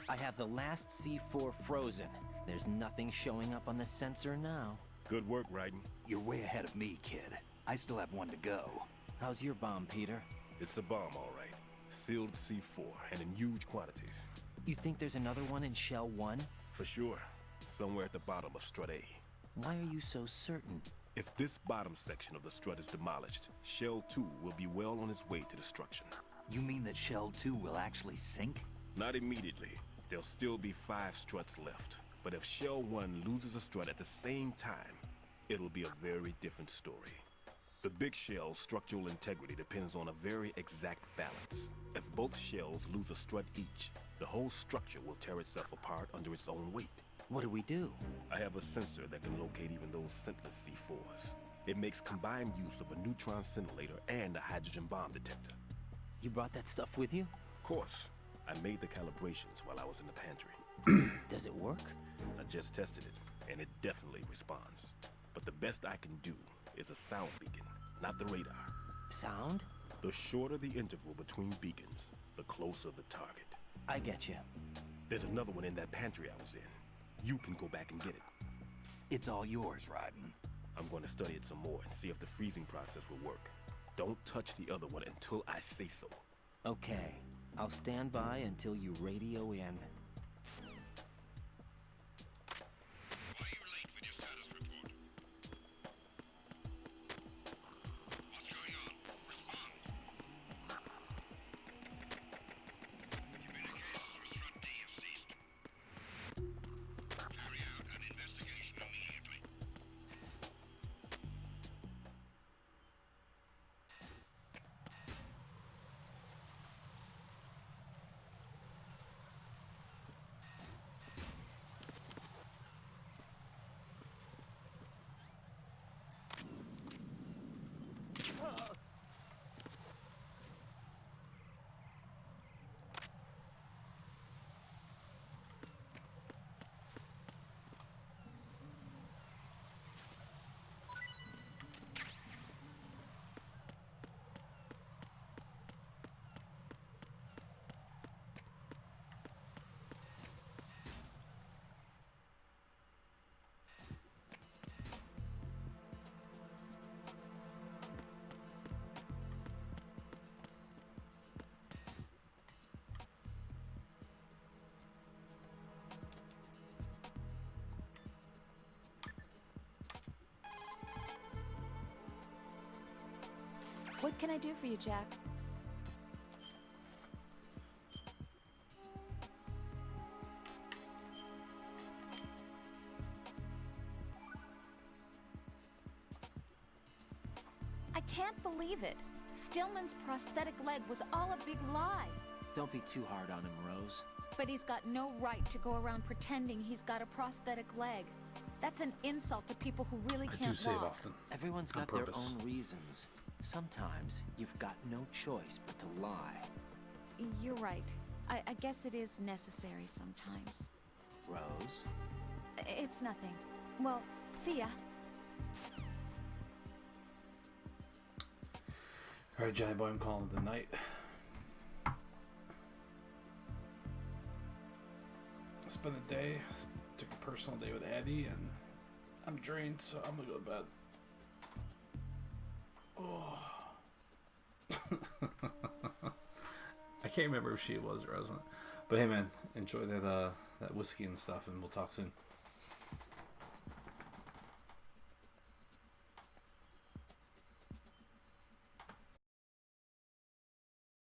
I have the last C4 frozen. There's nothing showing up on the sensor now. Good work, Raiden. You're way ahead of me, kid. I still have one to go. How's your bomb, Peter? It's a bomb, all right. Sealed C4, and in huge quantities. You think there's another one in Shell 1? For sure. Somewhere at the bottom of Strut A. Why are you so certain? If this bottom section of the strut is demolished, Shell 2 will be well on its way to destruction. You mean that Shell 2 will actually sink? Not immediately. There'll still be 5 struts left. But if Shell 1 loses a strut at the same time, it'll be a very different story. The big shell's structural integrity depends on a very exact balance. If both shells lose a strut each, the whole structure will tear itself apart under its own weight. What do we do? I have a sensor that can locate even those scentless C4s. It makes combined use of a neutron scintillator and a hydrogen bomb detector. You brought that stuff with you? Of course. I made the calibrations while I was in the pantry. Does it work? I just tested it, and it definitely responds. But the best I can do is a sound beacon, not the radar. Sound? The shorter the interval between beacons, the closer the target. I get you. There's another one in that pantry I was in. You can go back and get it. It's all yours, Raiden. I'm going to study it some more and see if the freezing process will work. Don't touch the other one until I say so. Okay. I'll stand by until you radio in. Why are you late with your status report? What's going on? Respond. Communications with Strut D have ceased. Carry out an investigation immediately. What can I do for you, Jack? I can't believe it. Stillman's prosthetic leg was all a big lie. Don't be too hard on him, Rose. But he's got no right to go around pretending he's got a prosthetic leg. That's an insult to people who really I do can't save walk. often. Everyone's On got their purpose. own reasons. Sometimes you've got no choice but to lie. You're right. I guess it is necessary sometimes. Rose? It's nothing. Well, see ya. Alright, Johnny Boy, I'm calling it the night. I spent a day, took a personal day with Abby, and I'm drained, so I'm gonna go to bed. Oh. I can't remember if she was or wasn't. But hey, man, enjoy that whiskey and stuff, and we'll talk soon.